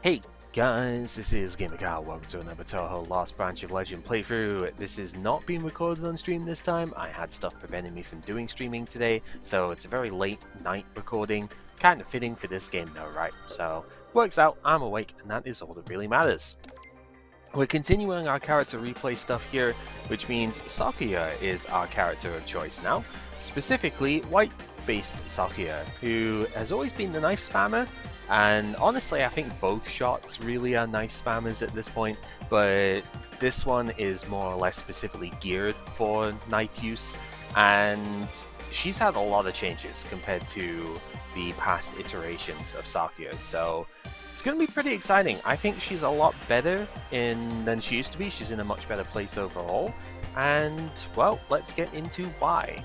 Hey guys, this is GamerCal. Welcome to another Touhou Lost Branch of Legend playthrough. This is not being recorded on stream this time. I had stuff preventing me from doing streaming today, so it's a very late night recording. Kind of fitting for this game though, right? So, works out, I'm awake, and that is all that really matters. We're continuing our character replay stuff here, which means Sakuya is our character of choice now. Specifically, white-based Sakuya, who has always been the knife spammer. And honestly, I think both shots really are knife spammers at this point, but this one is more or less specifically geared for knife use, and she's had a lot of changes compared to the past iterations of Sakuya, so it's going to be pretty exciting. I think she's a lot better than she used to be. She's in a much better place overall, and well, let's get into why.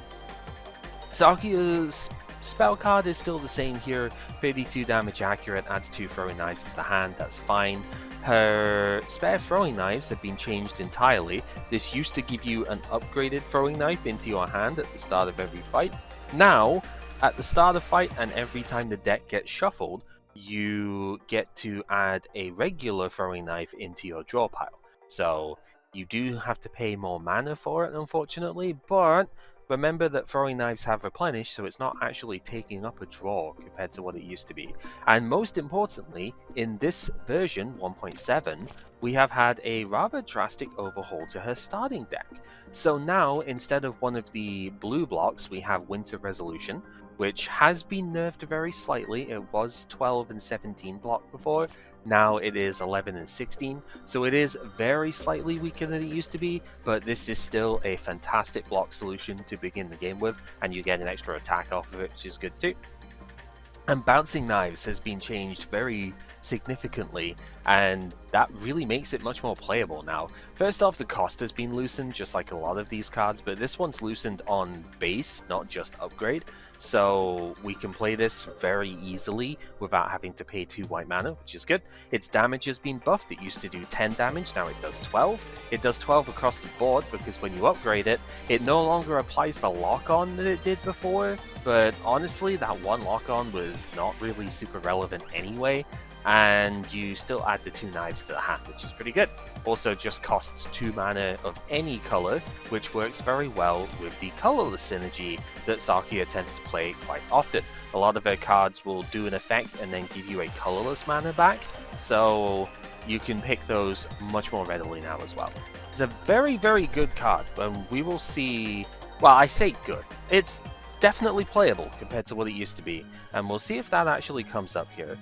Sakuya's spell card is still the same here, 32 damage accurate, adds 2 throwing knives to the hand, that's fine. Her spare throwing knives have been changed entirely. This used to give you an upgraded throwing knife into your hand at the start of every fight. Now, at the start of fight and every time the deck gets shuffled, you get to add a regular throwing knife into your draw pile. So you do have to pay more mana for it, unfortunately, but remember that throwing knives have replenished, so it's not actually taking up a draw compared to what it used to be. And most importantly, in this version 1.7, we have had a rather drastic overhaul to her starting deck. So now, instead of one of the blue blocks, we have Winter Resolution, which has been nerfed very slightly. It was 12 and 17 block before, now it is 11 and 16, so it is very slightly weaker than it used to be, but this is still a fantastic block solution to begin the game with, and you get an extra attack off of it, which is good too. And Bouncing Knives has been changed very significantly, and that really makes it much more playable now. First off, the cost has been loosened, just like a lot of these cards, but this one's loosened on base, not just upgrade, so we can play this very easily without having to pay 2 white mana, which is good. Its damage has been buffed. It used to do 10 damage, now it does 12. It does 12 across the board because when you upgrade it, it no longer applies the lock-on that it did before, but honestly, that one lock-on was not really super relevant anyway, and you still add the 2 knives to the hand, which is pretty good. Also just costs 2 mana of any color, which works very well with the colorless synergy that Sakuya tends to play quite often. A lot of her cards will do an effect and then give you a colorless mana back, so you can pick those much more readily now as well. It's a very, very good card, and we will see, well, I say good, it's definitely playable compared to what it used to be, and we'll see if that actually comes up here.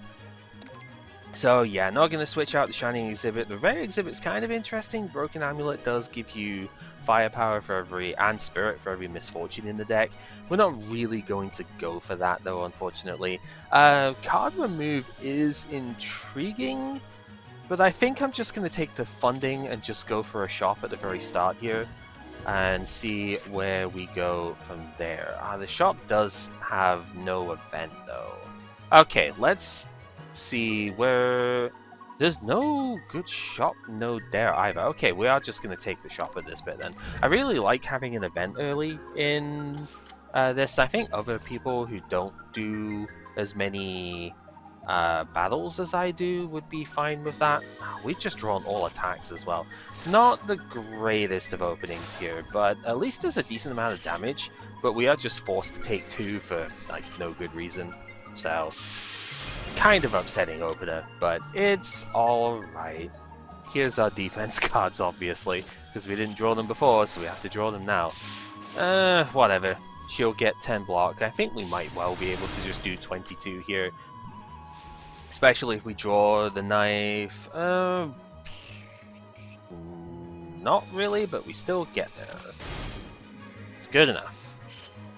So yeah, not going to switch out the Shining Exhibit. The Rare Exhibit's kind of interesting. Broken Amulet does give you firepower for and spirit for every misfortune in the deck. We're not really going to go for that though, unfortunately. Card Remove is intriguing, but I think I'm just going to take the funding and just go for a shop at the very start here and see where we go from there. The shop does have no event though. Okay, let's see where there's no good shop node there either. Okay, we are just going to take the shop at this bit then. I really like having an event early in this. I think other people who don't do as many battles as I do would be fine with that. We've just drawn all attacks as well. Not the greatest of openings here, but at least there's a decent amount of damage, but we are just forced to take 2 for like no good reason, so kind of upsetting opener, but it's alright. Here's our defense cards, obviously, because we didn't draw them before, so we have to draw them now. Whatever. She'll get 10 block. I think we might well be able to just do 22 here. Especially if we draw the knife. Not really, but we still get there. It's good enough.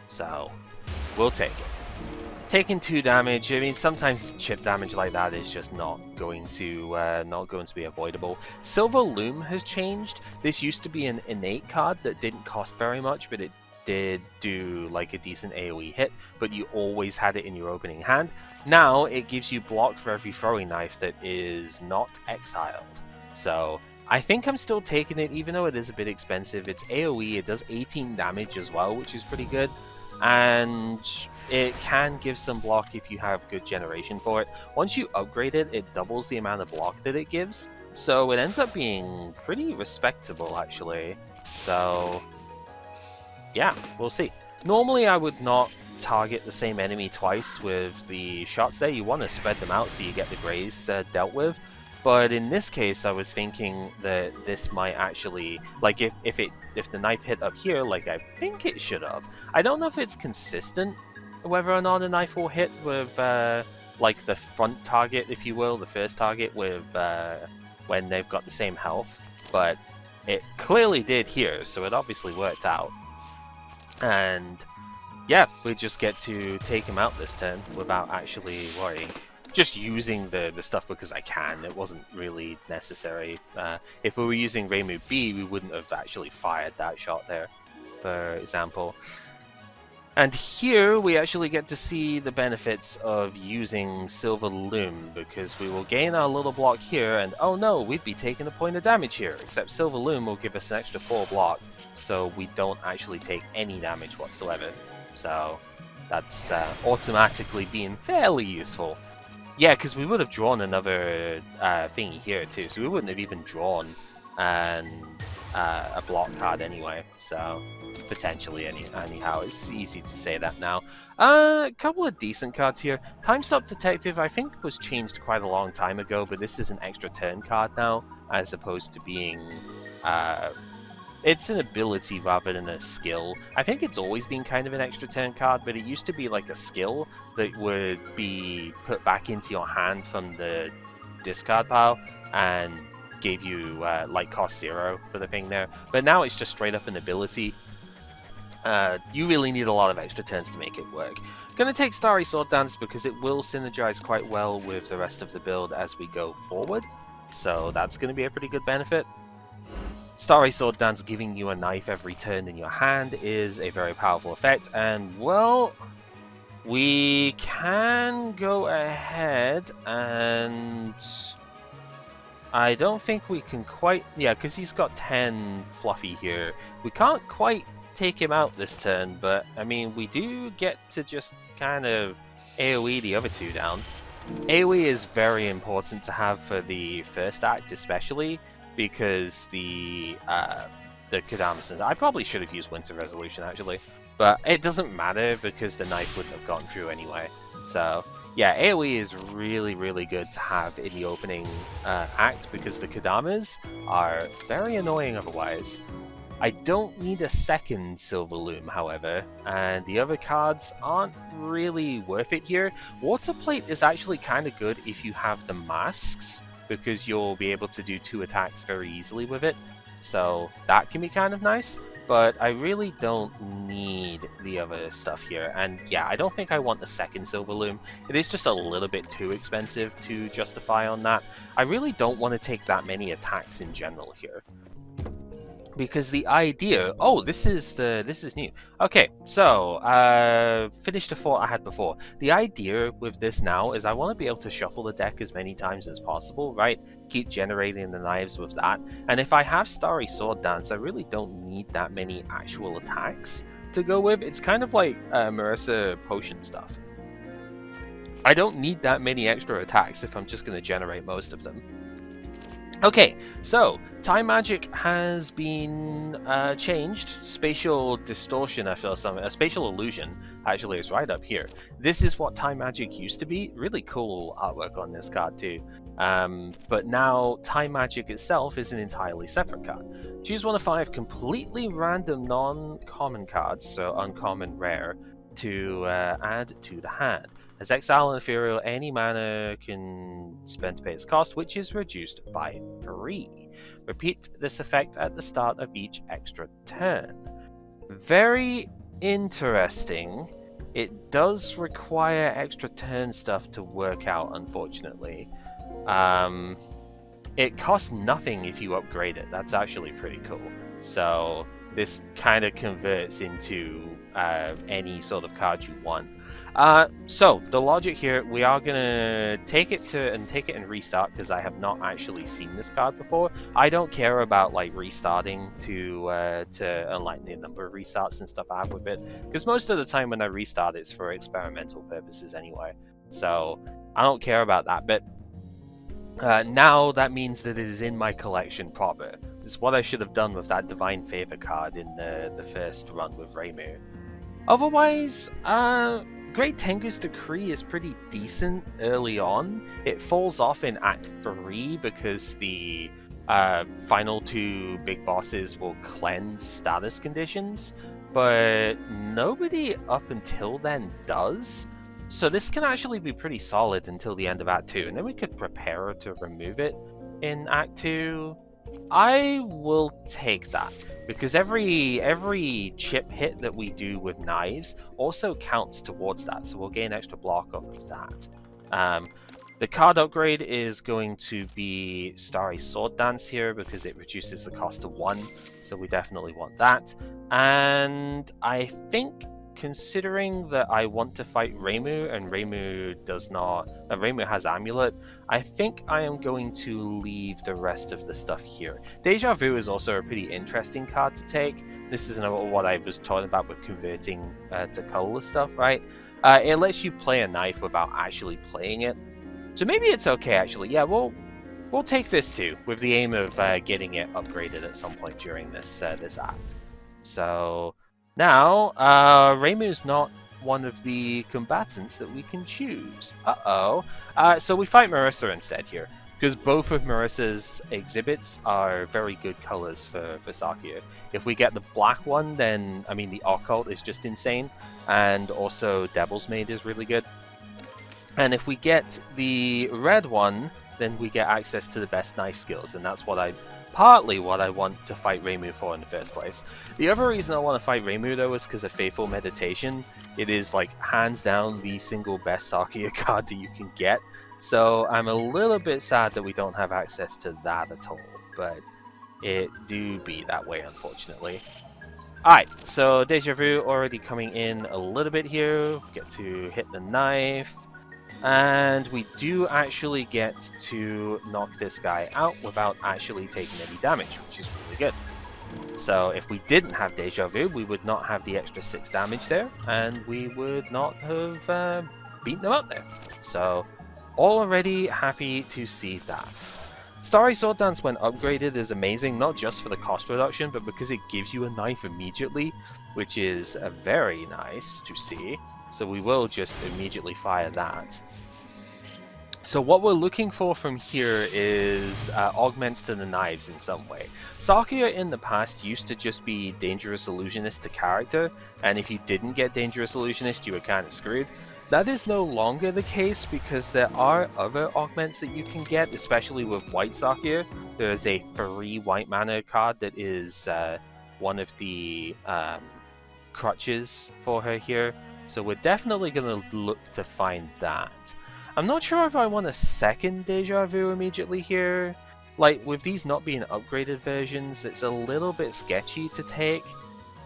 So, we'll take it. Taking 2 damage, I mean, sometimes chip damage like that is just not going to be avoidable. Silver Loom has changed. This used to be an innate card that didn't cost very much, but it did do like a decent AoE hit, but you always had it in your opening hand. Now it gives you block for every throwing knife that is not exiled. So I think I'm still taking it, even though it is a bit expensive. It's AoE, it does 18 damage as well, which is pretty good. and it can give some block if you have good generation for it. Once you upgrade it, it doubles the amount of block that it gives, so it ends up being pretty respectable actually. So yeah, we'll see. Normally I would not target the same enemy twice with the shots there. You want to spread them out so you get the graze dealt with. But in this case, I was thinking that this might actually, like, if the knife hit up here, like I think it should have. I don't know if it's consistent whether or not a knife will hit with like the front target, if you will, the first target with when they've got the same health. But it clearly did here, so it obviously worked out. And yeah, we just get to take him out this turn without actually worrying. Just using the stuff because I can. It wasn't really necessary. If we were using Reimu B, we wouldn't have actually fired that shot there, for example. And here we actually get to see the benefits of using Silver Loom, because we will gain our little block here, and oh no, we'd be taking a point of damage here, except Silver Loom will give us an extra 4 block, so we don't actually take any damage whatsoever. So that's automatically being fairly useful. Yeah, because we would have drawn another thingy here too, so we wouldn't have even drawn a block card anyway, so potentially anyhow, it's easy to say that now. A couple of decent cards here. Time Stop Detective I think was changed quite a long time ago, but this is an extra turn card now, as opposed to being it's an ability rather than a skill. I think it's always been kind of an extra turn card, but it used to be like a skill that would be put back into your hand from the discard pile and gave you like cost 0 for the thing there. But now it's just straight up an ability. You really need a lot of extra turns to make it work. Gonna take Starry Sword Dance because it will synergize quite well with the rest of the build as we go forward. So that's gonna be a pretty good benefit. Starry Sword Dance giving you a knife every turn in your hand is a very powerful effect, and well, we can go ahead and I don't think we can quite, yeah, because he's got 10 Fluffy here. We can't quite take him out this turn, but I mean, we do get to just kind of AoE the other two down. AoE is very important to have for the first act especially, because the Kadama, I probably should have used Winter Resolution actually, but it doesn't matter because the knife wouldn't have gotten through anyway. So yeah, AoE is really, really good to have in the opening act because the Kadamas are very annoying otherwise. I don't need a second Silver Loom, however, and the other cards aren't really worth it here. Water Plate is actually kind of good if you have the masks, because you'll be able to do 2 attacks very easily with it, so that can be kind of nice, but I really don't need the other stuff here, and yeah, I don't think I want the second Silver Loom. It is just a little bit too expensive to justify on that. I really don't want to take that many attacks in general here, because the idea... Oh, this is new. Okay, so finished the thought I had before. The idea with this now is I want to be able to shuffle the deck as many times as possible, right? Keep generating the knives with that. And if I have Starry Sword Dance, I really don't need that many actual attacks to go with. It's kind of like Marissa Potion stuff. I don't need that many extra attacks if I'm just going to generate most of them. Okay, so Time Magic has been changed. Spatial Distortion, I feel something. Spatial Illusion actually is right up here. This is what Time Magic used to be. Really cool artwork on this card too. But now Time Magic itself is an entirely separate card. Choose one of 5 completely random non-common cards, so uncommon, rare, to add to the hand. As exile and ethereal, any mana can spend to pay its cost, which is reduced by 3. Repeat this effect at the start of each extra turn. Very interesting. It does require extra turn stuff to work out, unfortunately. It costs nothing if you upgrade it. That's actually pretty cool. So this kind of converts into any sort of card you want. So the logic here, we are gonna take it and restart because I have not actually seen this card before. I don't care about like restarting to unlike the number of restarts and stuff I have with it, because most of the time when I restart, it's for experimental purposes anyway. So I don't care about that. But now that means that it is in my collection proper. It's what I should have done with that Divine Favor card in the first run with Reimu. Otherwise, Great Tengu's Decree is pretty decent early on. It falls off in Act 3 because the final 2 big bosses will cleanse status conditions, but nobody up until then does. So this can actually be pretty solid until the end of Act 2, and then we could prepare to remove it in Act 2. I will take that, because every chip hit that we do with knives also counts towards that, so we'll gain extra block off of that. The card upgrade is going to be Starry Sword Dance here, because it reduces the cost to 1, so we definitely want that. And I think, considering that I want to fight Reimu, and Reimu does not... Reimu has Amulet, I think I am going to leave the rest of the stuff here. Deja Vu is also a pretty interesting card to take. This is what I was talking about with converting to colorless stuff, right? It lets you play a knife without actually playing it. So maybe it's okay, actually. Yeah, we'll take this too, with the aim of getting it upgraded at some point during this act. So... now, Reimu's not one of the combatants that we can choose. Uh-oh. So we fight Marissa instead here, because both of Marissa's exhibits are very good colors for Sakuya. If we get the black one, then, I mean, the Occult is just insane, and also Devil's Maid is really good. And if we get the red one, then we get access to the best knife skills, and that's partly what I want to fight Reimu for in the first place. The other reason I want to fight Reimu, though, is because of Faithful Meditation. It is, like, hands down the single best Sakuya card that you can get. So I'm a little bit sad that we don't have access to that at all, but it do be that way, unfortunately. Alright, so Deja Vu already coming in a little bit here. Get to hit the knife. And we do actually get to knock this guy out without actually taking any damage, which is really good. So if we didn't have Deja Vu, we would not have the extra 6 damage there, and we would not have beaten them up there. So already happy to see that. Starry Sword Dance, when upgraded, is amazing, not just for the cost reduction, but because it gives you a knife immediately, which is very nice to see. So we will just immediately fire that. So what we're looking for from here is augments to the knives in some way. Sakuya in the past used to just be Dangerous Illusionist to character, and if you didn't get Dangerous Illusionist, you were kind of screwed. That is no longer the case because there are other augments that you can get, especially with White Sakuya. There is a free white mana card that is one of the crutches for her here. So we're definitely going to look to find that. I'm not sure if I want a second Deja Vu immediately here. Like, with these not being upgraded versions, it's a little bit sketchy to take.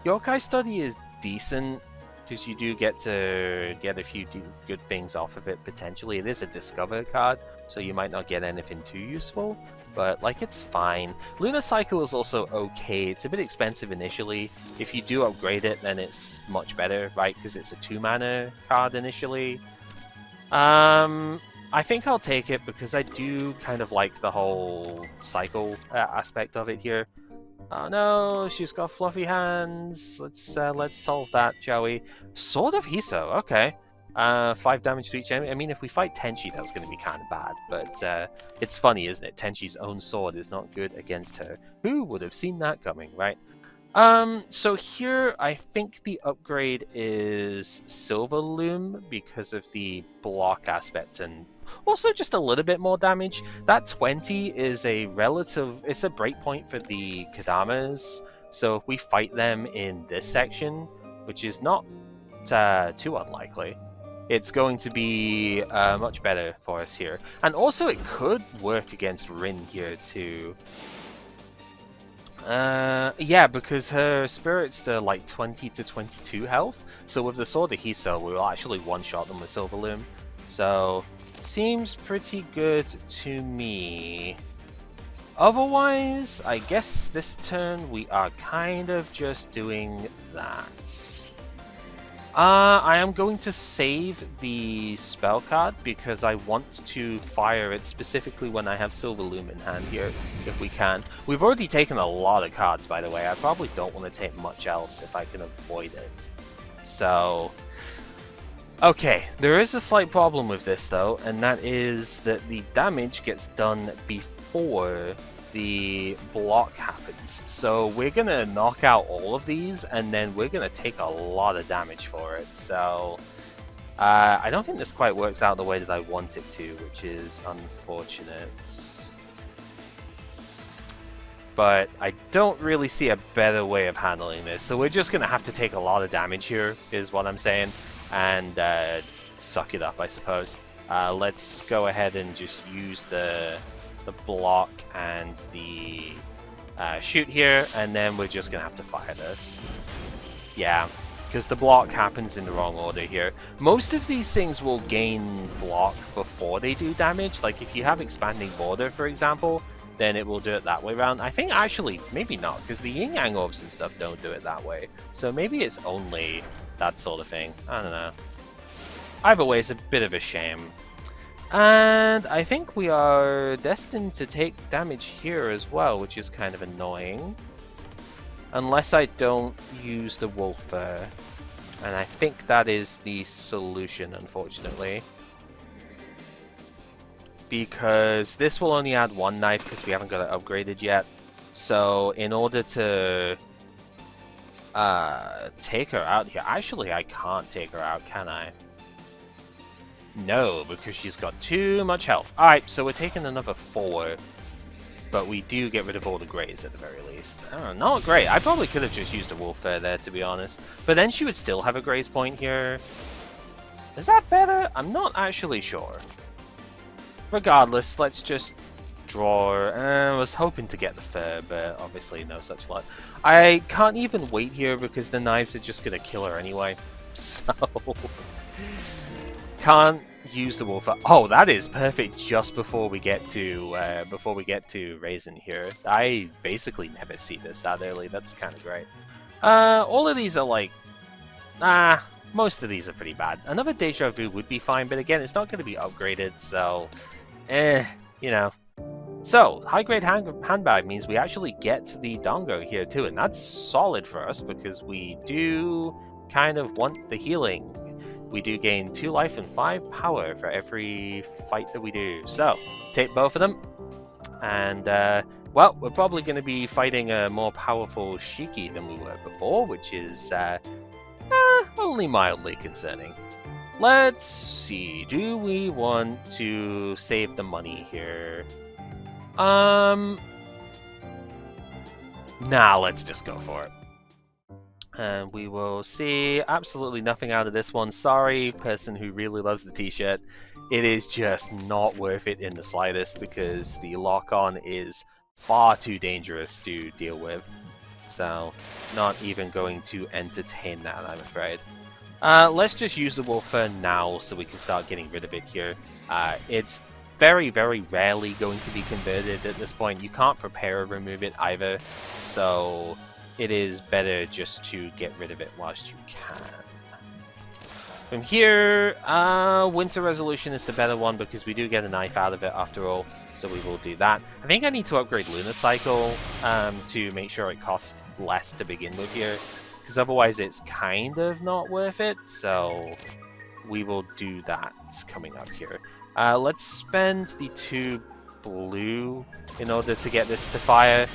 Yokai Study is decent, because you do get to get a few good things off of it, potentially. It is a Discover card, so you might not get anything too useful, but, like, it's fine. Lunar Cycle is also okay. It's a bit expensive initially. If you do upgrade it, then it's much better, right, because it's a 2-mana card initially. I think I'll take it because I do kind of like the whole cycle aspect of it here. Oh no, she's got fluffy hands. Let's solve that, shall we? Sword of Hiso, okay. 5 damage to each enemy. I mean, if we fight Tenchi, that's going to be kind of bad, but it's funny, isn't it? Tenchi's own sword is not good against her. Who would have seen that coming, right? So here, I think the upgrade is Silver Loom because of the block aspect and also just a little bit more damage. That 20 is a it's a breakpoint for the Kadamas, so if we fight them in this section, which is not too unlikely, it's going to be much better for us here. And also it could work against Rin here too. Yeah, because her spirits are like 20 to 22 health, so with the Sword of Hiso, we'll actually one-shot them with Silver Loom. So, seems pretty good to me. Otherwise, I guess this turn we are kind of just doing that. I am going to save the spell card because I want to fire it specifically when I have Silver Loom in hand here, if we can. We've already taken a lot of cards, by the way. I probably don't want to take much else if I can avoid it. So, okay, there is a slight problem with this though, and that is that the damage gets done before the block happens. So we're gonna knock out all of these, and then we're gonna take a lot of damage for it. So I don't think this quite works out the way that I want it to, which is unfortunate. But I don't really see a better way of handling this. So we're just gonna have to take a lot of damage here, is what I'm saying, and suck it up, I suppose. Let's go ahead and just use the block and the shoot here, and then we're just gonna have to fire this. Yeah, because the block happens in the wrong order here. Most of these things will gain block before they do damage. Like if you have expanding border, for example, then it will do it that way around. I think actually, maybe not, because the yin yang orbs and stuff don't do it that way. So maybe it's only that sort of thing. I don't know. Either way, it's a bit of a shame. And I think we are destined to take damage here as well, which is kind of annoying. Unless I don't use the wolf fur. And I think that is the solution, unfortunately. Because this will only add one knife because we haven't got it upgraded yet. So in order to take her out here, actually I can't take her out, can I? No, because she's got too much health. Alright, so we're taking another 4. But we do get rid of all the greys at the very least. Oh, not great. I probably could have just used a wolf fur there, to be honest. But then she would still have a graze point here. Is that better? I'm not actually sure. Regardless, let's just draw. I was hoping to get the fur, but obviously no such luck. I can't even wait here because the knives are just going to kill her anyway. So... can't use the wolf. Oh, that is perfect just before we get to Raisin here. I basically never see this that early. That's kind of great. All of these are like, most of these are pretty bad. Another Deja Vu would be fine, but again, it's not going to be upgraded, so, you know. So, high-grade handbag means we actually get the Dango here too, and that's solid for us because we do kind of want the healing. We do gain 2 life and 5 power for every fight that we do. So, take both of them. And, well, we're probably going to be fighting a more powerful Shiki than we were before, which is only mildly concerning. Let's see. Do we want to save the money here? Nah, let's just go for it. And we will see absolutely nothing out of this one. Sorry, person who really loves the t-shirt. It is just not worth it in the slightest because the lock-on is far too dangerous to deal with. So, not even going to entertain that, I'm afraid. Let's just use the wolf fur now so we can start getting rid of it here. It's very, very rarely going to be converted at this point. You can't prepare or remove it either, so it is better just to get rid of it whilst you can. From here, Winter Resolution is the better one because we do get a knife out of it after all, so we will do that. I think I need to upgrade Lunar Cycle to make sure it costs less to begin with here, because otherwise it's kind of not worth it, so we will do that coming up here. Let's spend the 2 blue in order to get this to fire,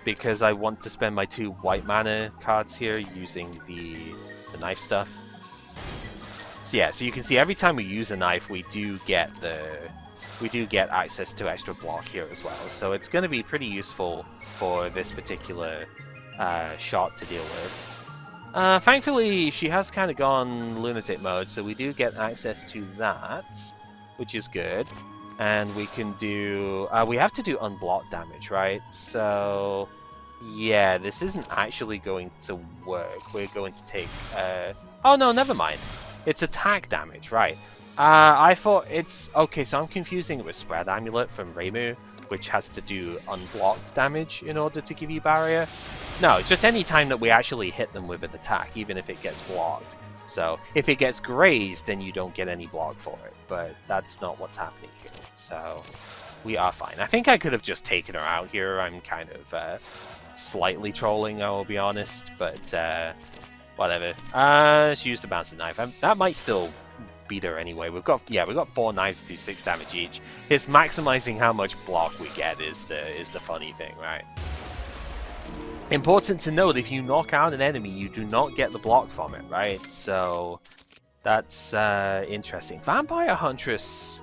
because I want to spend my 2 white mana cards here using the knife stuff. So yeah, so you can see every time we use a knife, we do get access to extra block here as well. So it's going to be pretty useful for this particular shot to deal with. Thankfully, she has kind of gone lunatic mode, so we do get access to that, which is good. And we can do... we have to do unblocked damage, right? So Yeah, this isn't actually going to work. We're going to take... Oh no, never mind. It's attack damage, right. I thought it's... Okay, so I'm confusing it with Spread Amulet from Reimu, which has to do unblocked damage in order to give you barrier. No, it's just any time that we actually hit them with an attack, even if it gets blocked. So, if it gets grazed, then you don't get any block for it, but that's not what's happening here. So, we are fine. I think I could have just taken her out here. I'm kind of slightly trolling, I will be honest, but whatever. She used the bouncing knife. That might still beat her anyway. We've got 4 knives to do 6 damage each. It's maximizing how much block we get is the funny thing, right? Important to note, if you knock out an enemy, you do not get the block from it, right? So that's interesting. Vampire Huntress.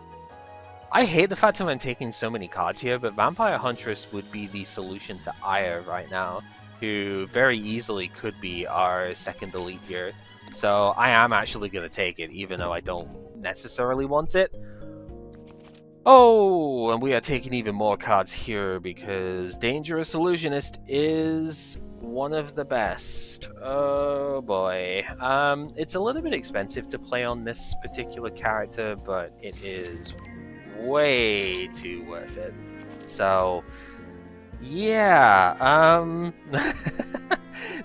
I hate the fact that I'm taking so many cards here, but Vampire Huntress would be the solution to Aya right now, who very easily could be our second elite here. So I am actually going to take it, even though I don't necessarily want it. Oh, and we are taking even more cards here because Dangerous Illusionist is one of the best. Oh boy. It's a little bit expensive to play on this particular character, but it is way too worth it. So, yeah.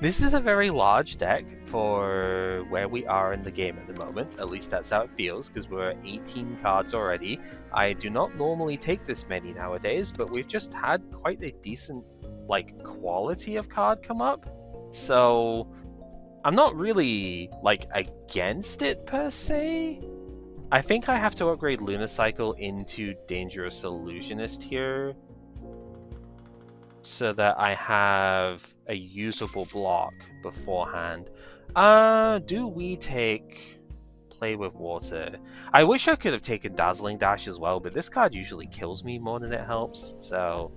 This is a very large deck for where we are in the game at the moment. At least that's how it feels, because we're at 18 cards already. I do not normally take this many nowadays, but we've just had quite a decent, like, quality of card come up. So, I'm not really, like, against it per se. I think I have to upgrade Lunacycle into Dangerous Illusionist here, so that I have a usable block beforehand. Do we take Play with Water? I wish I could have taken Dazzling Dash as well, but this card usually kills me more than it helps, so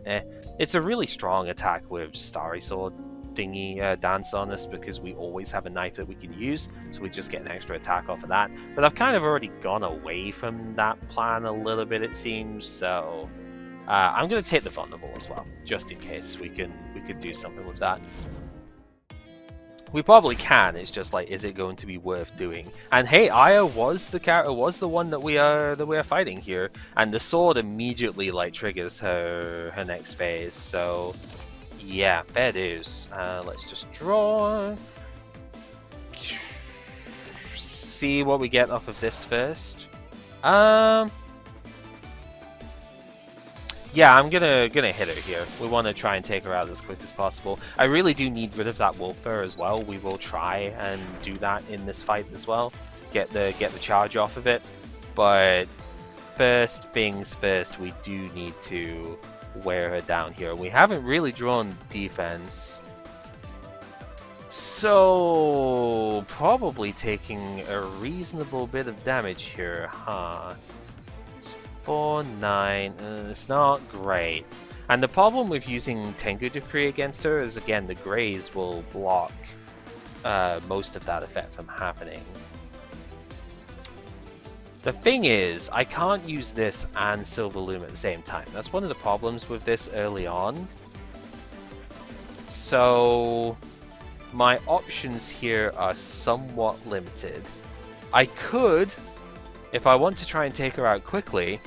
It's a really strong attack with Starry Sword thingy dance on us, because we always have a knife that we can use, so we just get an extra attack off of that. But I've kind of already gone away from that plan a little bit, it seems, so I'm going to take the Vulnerable as well, just in case we could do something with that. We probably can. It's just like, is it going to be worth doing? And hey, Aya was the one that we are fighting here, and the sword immediately like triggers her next phase. So yeah, fair dues. Let's just draw. See what we get off of this first. Yeah, I'm gonna hit her here. We want to try and take her out as quick as possible. I really do need rid of that wolf fur as well. We will try and do that in this fight as well. Get the charge off of it. But first things first, we do need to wear her down here. We haven't really drawn defense, so probably taking a reasonable bit of damage here, huh? 4, 9, it's not great. And the problem with using Tengu Decree against her is, again, the Greys will block most of that effect from happening. The thing is, I can't use this and Silver Loom at the same time. That's one of the problems with this early on. So my options here are somewhat limited. I could, if I want to try and take her out quickly,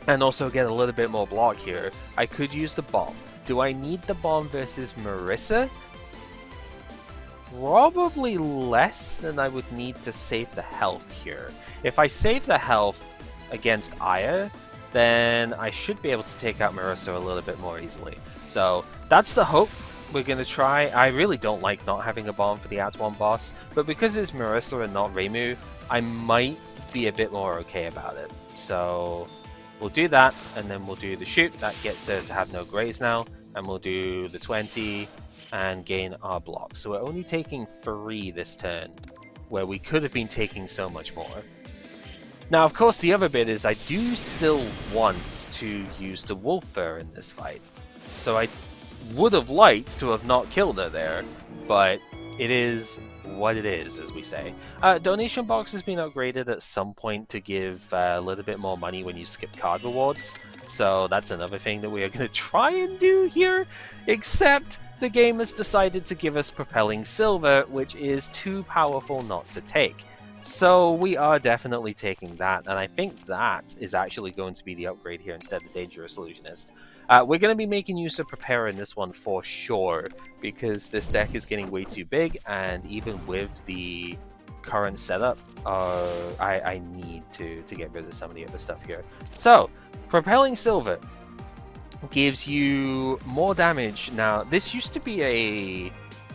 and also get a little bit more block here, I could use the bomb. Do I need the bomb versus Marissa? Probably less than I would need to save the health here. If I save the health against Aya, then I should be able to take out Marissa a little bit more easily. So that's the hope we're going to try. I really don't like not having a bomb for the Act 1 boss, but because it's Marissa and not Reimu, I might be a bit more okay about it. So we'll do that, and then we'll do the shoot. That gets her to have no grays now, and we'll do the 20 and gain our block. So we're only taking 3 this turn, where we could have been taking so much more. Now, of course, the other bit is I do still want to use the wolf fur in this fight. So I would have liked to have not killed her there, but it is what it is, as we say. Donation box has been upgraded at some point to give a little bit more money when you skip card rewards, so that's another thing that we are going to try and do here, except the game has decided to give us Propelling Silver, which is too powerful not to take. So we are definitely taking that, and I think that is actually going to be the upgrade here instead of Dangerous Illusionist. We're going to be making use of Prepare in this one for sure, because this deck is getting way too big, and even with the current setup, I need to get rid of some of the other stuff here. So, Propelling Silver gives you more damage. Now, this used to be a...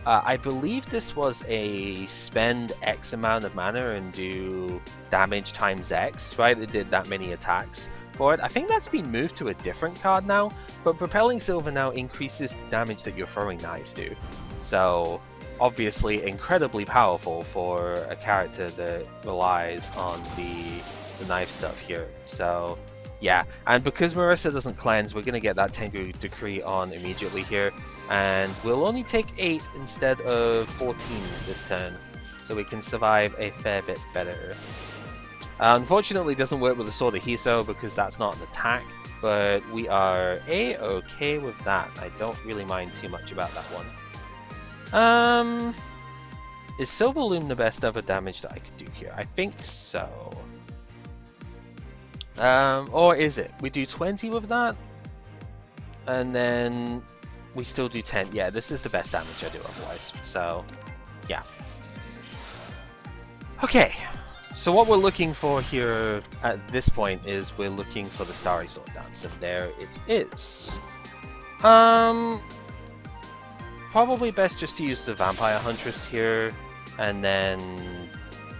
I believe this was a spend X amount of mana and do damage times X, right? It did that many attacks for it. I think that's been moved to a different card now, but Propelling Silver now increases the damage that your throwing knives do. So, obviously incredibly powerful for a character that relies on the knife stuff here. So, yeah, and because Marissa doesn't cleanse, we're going to get that Tengu Decree on immediately here, and we'll only take 8 instead of 14 this turn, so we can survive a fair bit better. Unfortunately, it doesn't work with the Sword of Hiso because that's not an attack, but we are A-okay with that. I don't really mind too much about that one. Is Silver Loom the best ever damage that I could do here? I think so. Or is it? We do 20 with that, and then we still do 10. Yeah, this is the best damage I do otherwise, so yeah. Okay, so what we're looking for here at this point is we're looking for the Starry Sword Dance, and there it is. Probably best just to use the Vampire Huntress here, and then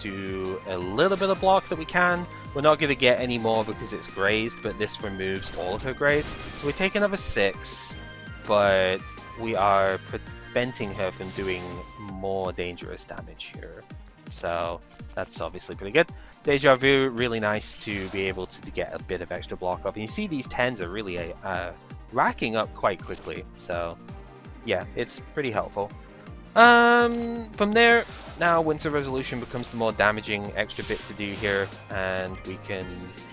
do a little bit of block that we can. We're not going to get any more because it's grazed, but this removes all of her graze. So we take another 6, but we are preventing her from doing more dangerous damage here. So that's obviously pretty good. Deja Vu, really nice to be able to get a bit of extra block off. And you see these 10s are really racking up quite quickly. So yeah, it's pretty helpful. From there, now Winter Resolution becomes the more damaging extra bit to do here, and we can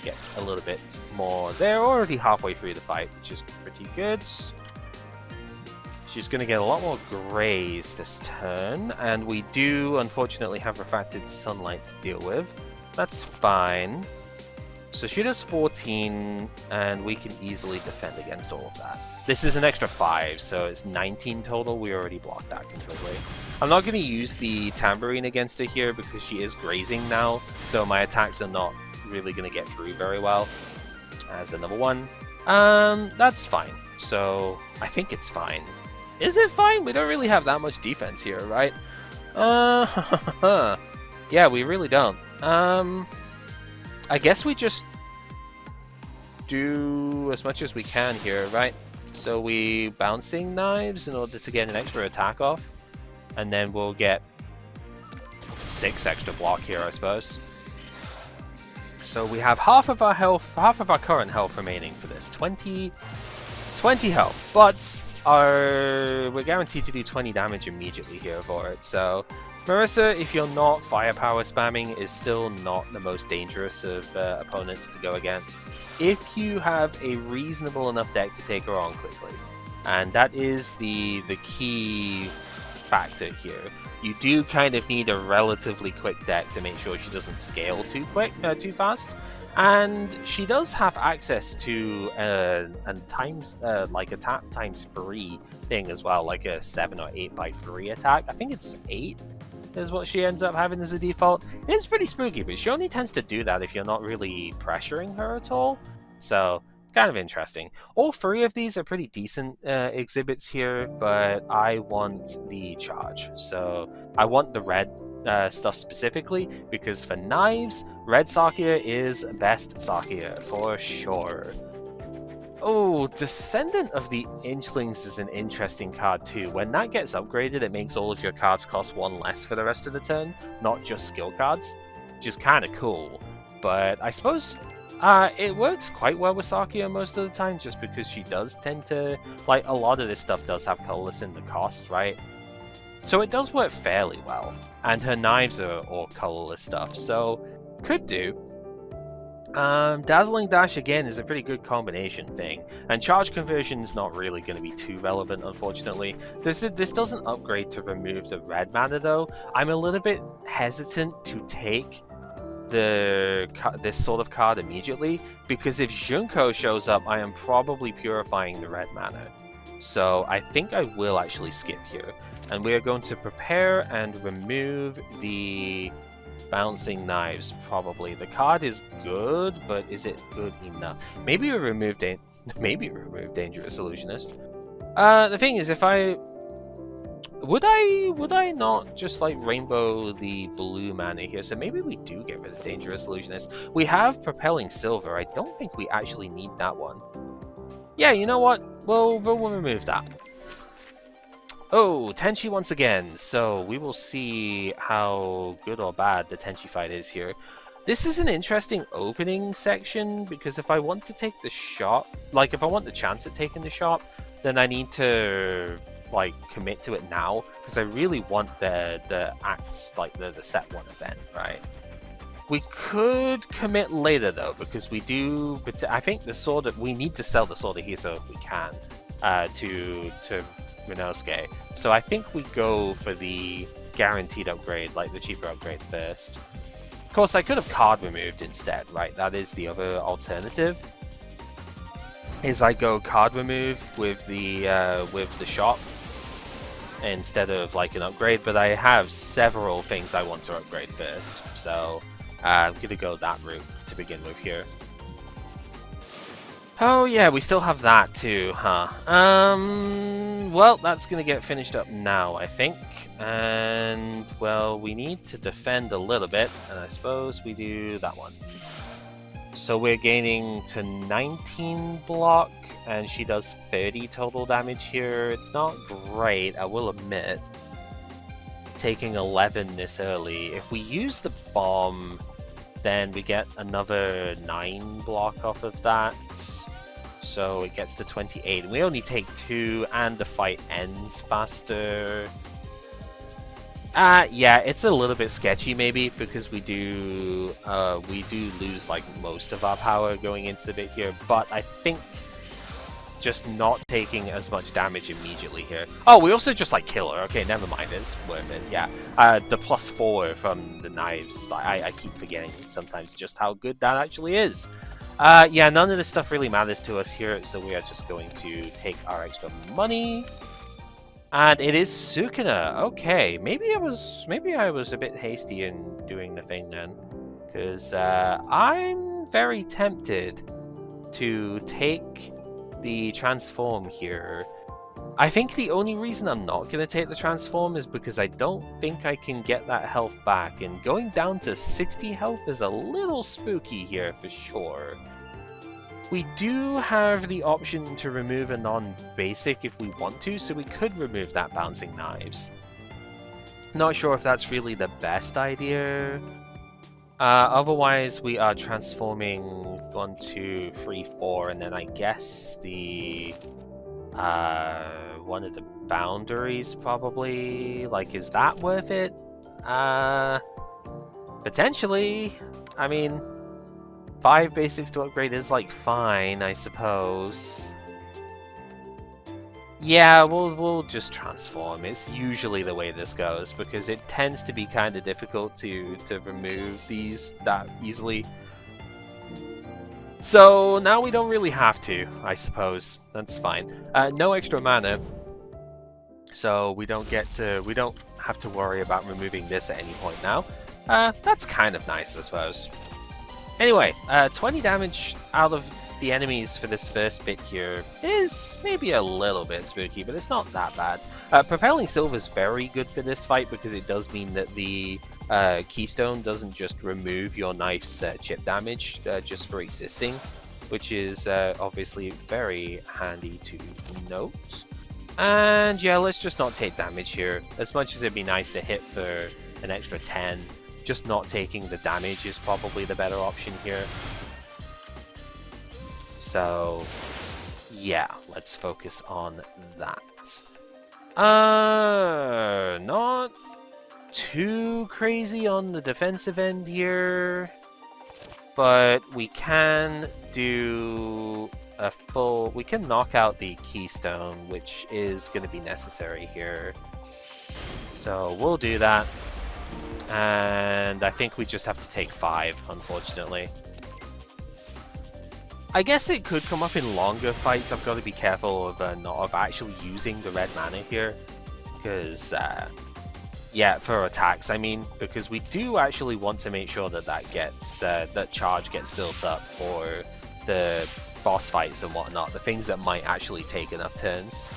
get a little bit more. They're already halfway through the fight, which is pretty good. She's going to get a lot more graze this turn, and we do unfortunately have Refracted Sunlight to deal with. That's fine. So she does 14, and we can easily defend against all of that. This is an extra 5, so it's 19 total. We already blocked that completely. I'm not going to use the Tambourine against her here because she is grazing now, so my attacks are not really going to get through very well. As another one. That's fine. So, I think it's fine. Is it fine? We don't really have that much defense here, right? Yeah, we really don't. I guess we just do as much as we can here, right? So we Bouncing Knives in order to get an extra attack off, and then we'll get 6 extra block here, I suppose. So we have half of our health, half of our current health remaining for this. 20 health, but we're guaranteed to do 20 damage immediately here for it, so Marissa, if you're not firepower spamming, is still not the most dangerous of opponents to go against, if you have a reasonable enough deck to take her on quickly. And that is the key factor here. You do kind of need a relatively quick deck to make sure she doesn't scale too fast. And she does have access to a tap times 3 thing as well, like a 7 or 8 by 3 attack. I think it's 8 is what she ends up having as a default. It's pretty spooky, but she only tends to do that if you're not really pressuring her at all. So, it's kind of interesting. All 3 of these are pretty decent exhibits here, but I want the charge. So, I want the red stuff specifically, because for knives, red Sakuya is best Sakuya for sure. Oh, Descendant of the Inchlings is an interesting card too. When that gets upgraded, it makes all of your cards cost 1 less for the rest of the turn, not just skill cards, which is kind of cool. But I suppose it works quite well with Sakuya most of the time, just because she does tend to, like, a lot of this stuff does have colorless in the cost, right? So it does work fairly well. And her knives are all colorless stuff, so could do. Dazzling Dash again is a pretty good combination thing, and charge conversion is not really going to be too relevant, unfortunately. This doesn't upgrade to remove the red mana though. I'm a little bit hesitant to take this sort of card immediately, because if Junko shows up, I am probably purifying the red mana. So I think I will actually skip here, and we are going to prepare and remove the Bouncing Knives, probably. The card is good, but is it good enough? Maybe we remove Dangerous Illusionist. The thing is, if I would I not just like rainbow the blue mana here? So maybe we do get rid of Dangerous Illusionist. We have Propelling Silver. I don't think we actually need that one. Yeah, you know what? We'll remove that. Oh, Tenchi once again, so we will see how good or bad the Tenchi fight is here. This is an interesting opening section, because if I want to take the shot, like if I want the chance at taking the shot, then I need to like commit to it now, because I really want the acts, like the set 1 event, right? We could commit later though, because we do, but I think the sword, we need to sell the Sword of Hiso if we can, to Rinosuke. So I think we go for the guaranteed upgrade, like the cheaper upgrade first. Of course, I could have card removed instead, right? That is the other alternative. Is I go card remove with the shop instead of like an upgrade, but I have several things I want to upgrade first, so I'm gonna go that route to begin with here. Oh yeah, we still have that too, huh? Well, that's gonna get finished up now, I think. And, well, we need to defend a little bit, and I suppose we do that one. So we're gaining to 19 block, and she does 30 total damage here. It's not great, I will admit. Taking 11 this early. If we use the bomb, then we get another 9 block off of that. So it gets to 28. We only take 2, and the fight ends faster. Yeah, it's a little bit sketchy maybe, because we do lose like most of our power going into the bit here, but I think just not taking as much damage immediately here. Oh, we also just like kill her. Okay, never mind, it's worth it. Yeah, the +4 from the knives, I keep forgetting sometimes just how good that actually is. Yeah, none of this stuff really matters to us here, so we are just going to take our extra money. And it is Sukuna. Okay, maybe I was a bit hasty in doing the thing then, because I'm very tempted to take the transform here. I think the only reason I'm not going to take the transform is because I don't think I can get that health back, and going down to 60 health is a little spooky here for sure. We do have the option to remove a non-basic if we want to, so we could remove that Bouncing Knives. Not sure if that's really the best idea. Otherwise, we are transforming 1, 2, 3, 4, and then I guess the one of the boundaries probably. Like, is that worth it? Potentially. I mean, 5 basics to upgrade is like fine, I suppose. Yeah, we'll just transform. It's usually the way this goes, because it tends to be kind of difficult to remove these that easily. So now we don't really have to, I suppose. That's fine. No extra mana, so we don't have to worry about removing this at any point now. That's kind of nice, I suppose. Anyway, 20 damage out of the enemies for this first bit here is maybe a little bit spooky, but it's not that bad. Propelling Silver is very good for this fight, because it does mean that the Keystone doesn't just remove your knife's chip damage just for existing, which is obviously very handy to note. And yeah, let's just not take damage here. As much as it'd be nice to hit for an extra 10, just not taking the damage is probably the better option here. So yeah, let's focus on that. Not too crazy on the defensive end here, but we can do a full... We can knock out the keystone, which is going to be necessary here. So we'll do that. And I think we just have to take 5, unfortunately. I guess it could come up in longer fights. I've got to be careful of not of actually using the red mana here. Because, yeah, for attacks, I mean, because we do actually want to make sure that that charge gets built up for the boss fights and whatnot, the things that might actually take enough turns.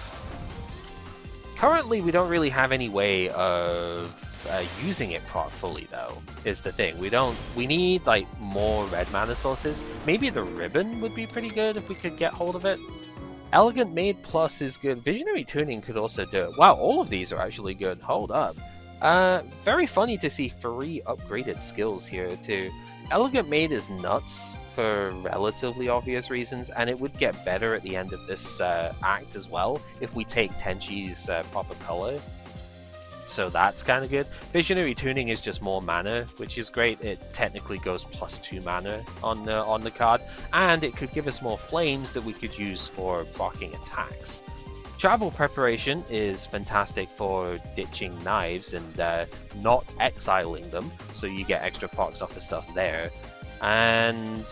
Currently, we don't really have any way of using it fully, though, is the thing. We need, like, more red mana sources. Maybe the ribbon would be pretty good if we could get hold of it. Elegant Maid Plus is good. Visionary Tuning could also do it. Wow, all of these are actually good. Hold up. Very funny to see 3 upgraded skills here, too. Elegant Maid is nuts for relatively obvious reasons, and it would get better at the end of this act as well if we take Tenchi's proper color. So that's kind of good. Visionary Tuning is just more mana, which is great. It technically goes +2 mana on the card, and it could give us more flames that we could use for blocking attacks. Travel Preparation is fantastic for ditching knives and not exiling them, so you get extra pox off the stuff there. And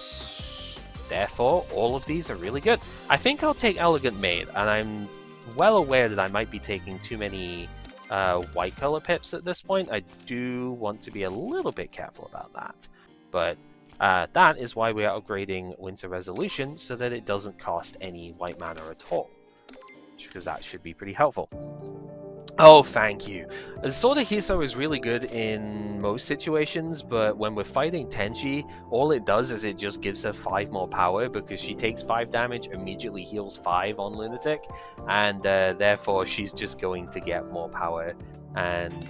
therefore, all of these are really good. I think I'll take Elegant Maid, and I'm well aware that I might be taking too many white color pips at this point. I do want to be a little bit careful about that. But that is why we are upgrading Winter Resolution, so that it doesn't cost any white mana at all. Because that should be pretty helpful. Oh, thank you. Sword of Hiso is really good in most situations, but when we're fighting Tenchi, all it does is it just gives her 5 more power, because she takes 5 damage, immediately heals 5 on Lunatic, and therefore she's just going to get more power and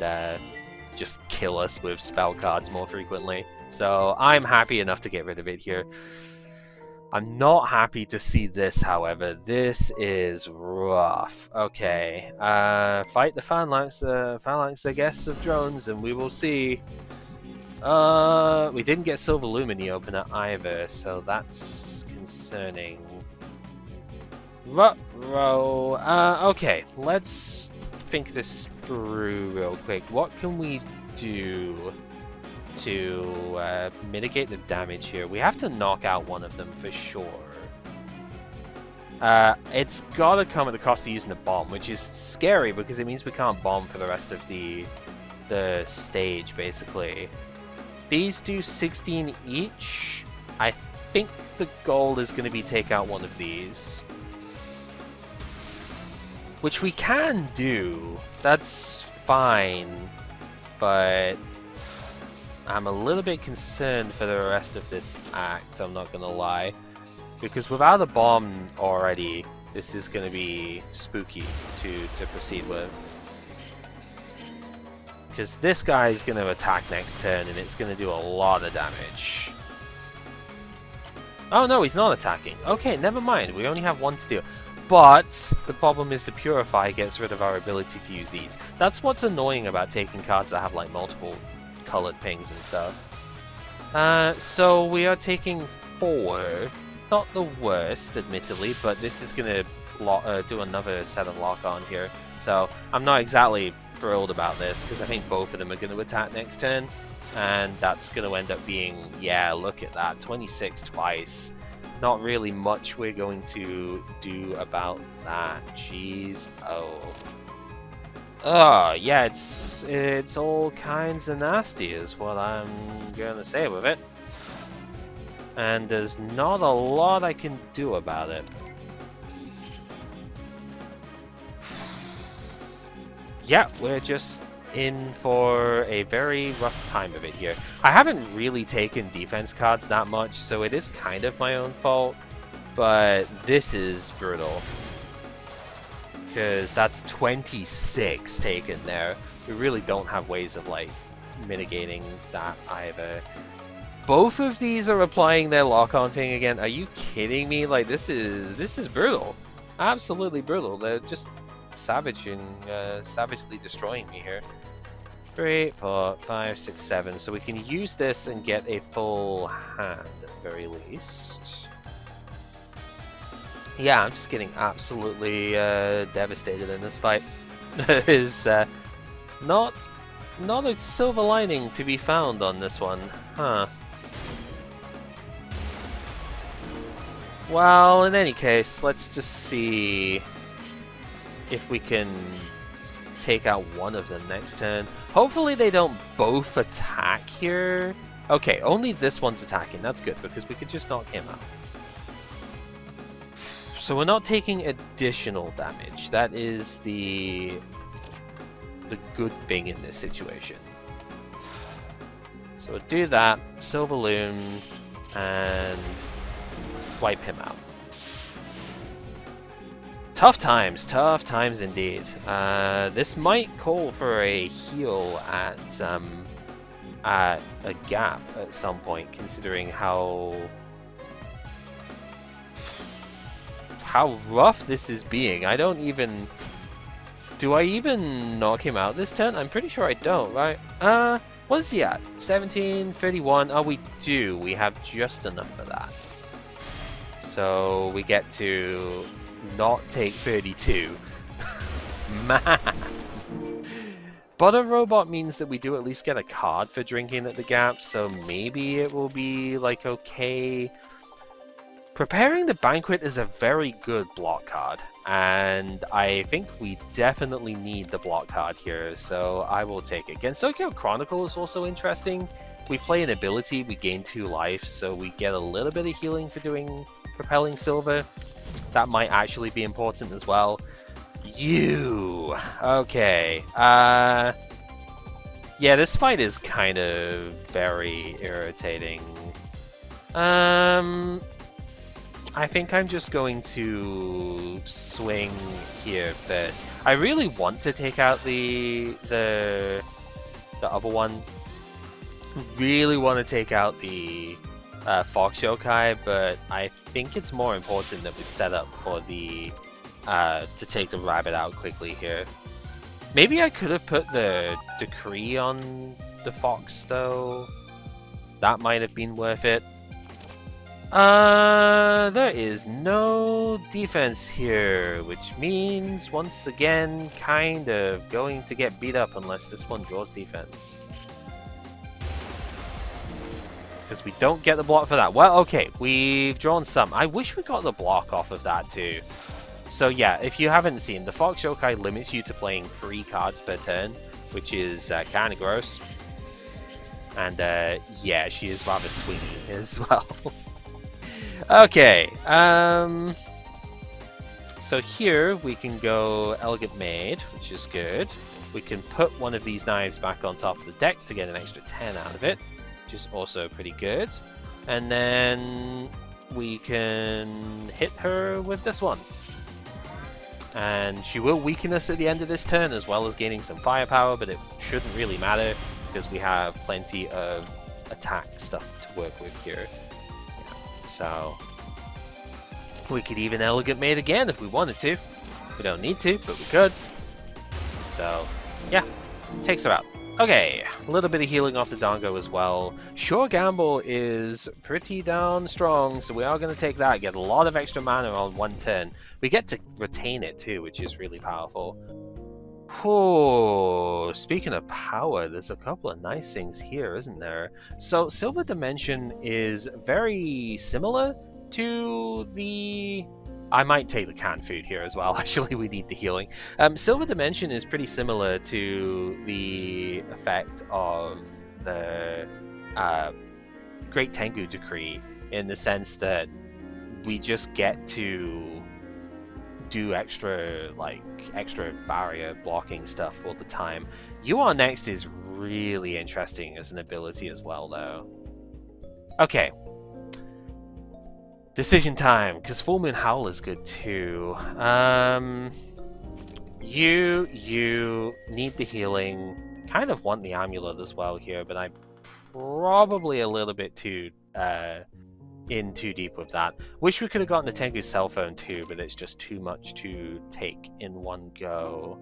just kill us with spell cards more frequently. So I'm happy enough to get rid of it here. I'm not happy to see this, however. This is rough. Okay, fight the phalanx, the guests of drones, and we will see. We didn't get Silver Lumini opener either, so that's concerning. Okay, let's think this through real quick. What can we do to mitigate the damage here? We have to knock out one of them for sure. It's gotta come at the cost of using the bomb, which is scary because it means we can't bomb for the rest of the stage, basically. These do 16 each. I think the goal is going to be take out one of these, which we can do. That's fine, but I'm a little bit concerned for the rest of this act, I'm not gonna lie. Because without a bomb already, this is gonna be spooky to proceed with. Because this guy is gonna attack next turn and it's gonna do a lot of damage. Oh no, he's not attacking. Okay, never mind, we only have 1 to deal. But the problem is the Purify gets rid of our ability to use these. That's what's annoying about taking cards that have like multiple colored pings and stuff. So we are taking 4. Not the worst, admittedly, but this is going to do another set of lock-on here. So I'm not exactly thrilled about this, because I think both of them are going to attack next turn. And that's going to end up being, yeah, look at that, 26 twice. Not really much we're going to do about that. Jeez, oh. Yeah, it's all kinds of nasty is what I'm gonna say with it. And there's not a lot I can do about it. Yeah, we're just in for a very rough time of it here. I haven't really taken defense cards that much, so it is kind of my own fault. But this is brutal. Because that's 26 taken there. We really don't have ways of, like, mitigating that either. Both of these are applying their lock-on thing again. Are you kidding me? Like, this is brutal. Absolutely brutal. They're just savagely destroying me here. 3, 4, 5, 6, 7. So we can use this and get a full hand at the very least. Yeah, I'm just getting absolutely devastated in this fight. There is not a silver lining to be found on this one, huh? Well, in any case, let's just see if we can take out one of them next turn. Hopefully they don't both attack here. Okay, only this one's attacking. That's good, because we could just knock him out. So we're not taking additional damage. That is the good thing in this situation. So we'll do that, Silver Loon, and wipe him out. Tough times indeed. This might call for a heal at a gap at some point, considering how rough this is being. I don't even... Do I even knock him out this turn? I'm pretty sure I don't, right? What is he at? 17, 31. Oh, we do. We have just enough for that. So we get to not take 32. Man. Butter Robot means that we do at least get a card for drinking at the gap, so maybe it will be, like, okay. Preparing the Banquet is a very good block card, and I think we definitely need the block card here, so I will take it. Gensokyo Chronicle is also interesting. We play an ability, we gain 2 life, so we get a little bit of healing for doing Propelling Silver. That might actually be important as well. Okay. Yeah, this fight is kind of very irritating. I think I'm just going to swing here first. I really want to take out the other one. Really want to take out the Fox Yokai, but I think it's more important that we set up for the to take the rabbit out quickly here. Maybe I could have put the decree on the fox though. That might have been worth it. There is no defense here, which means, once again, kind of going to get beat up unless this one draws defense. Because we don't get the block for that. Well, okay, we've drawn some. I wish we got the block off of that too. So yeah, if you haven't seen, the Fox Yokai limits you to playing 3 cards per turn, which is kind of gross. And yeah, she is rather swingy as well. Okay, so here we can go Elegant Maid, which is good. We can put one of these knives back on top of the deck to get an extra 10 out of it, which is also pretty good. And then we can hit her with this one. And she will weaken us at the end of this turn, as well as gaining some firepower, but it shouldn't really matter, because we have plenty of attack stuff to work with here. So, we could even Elegant Maid again if we wanted to. We don't need to, but we could. So, yeah, takes her out. Okay, a little bit of healing off the Dango as well. Sure Gamble is pretty darn strong, so we are going to take that. Get a lot of extra mana on 1 turn. We get to retain it too, which is really powerful. Oh, speaking of power, there's a couple of nice things here, isn't there? So Silver Dimension is very similar to the... I might take the canned food here as well. Actually, we need the healing. Silver Dimension is pretty similar to the effect of the Great Tengu Decree, in the sense that we just get to do extra barrier blocking stuff all the time. You Are Next is really interesting as an ability as well, though. Okay. Decision time, because Full Moon Howl is good too. You need the healing. Kind of want the amulet as well here, but I'm probably a little bit too in too deep with that. Wish we could have gotten the Tengu cell phone too, but it's just too much to take in one go.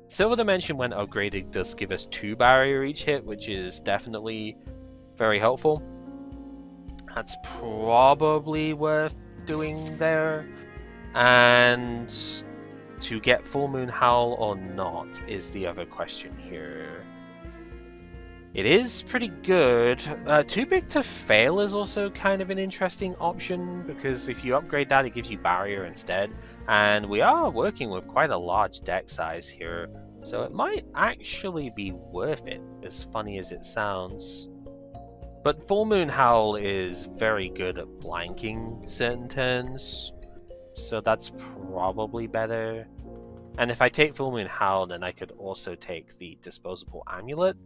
Silver Dimension, when upgraded, does give us 2 barrier each hit, which is definitely very helpful. That's probably worth doing there. And to get Full Moon Howl or not is the other question here. It is pretty good. Too Big to Fail is also kind of an interesting option, because if you upgrade that, it gives you Barrier instead. And we are working with quite a large deck size here, so it might actually be worth it, as funny as it sounds. But Full Moon Howl is very good at blanking certain turns, so that's probably better. And if I take Full Moon Howl, then I could also take the Disposable Amulet,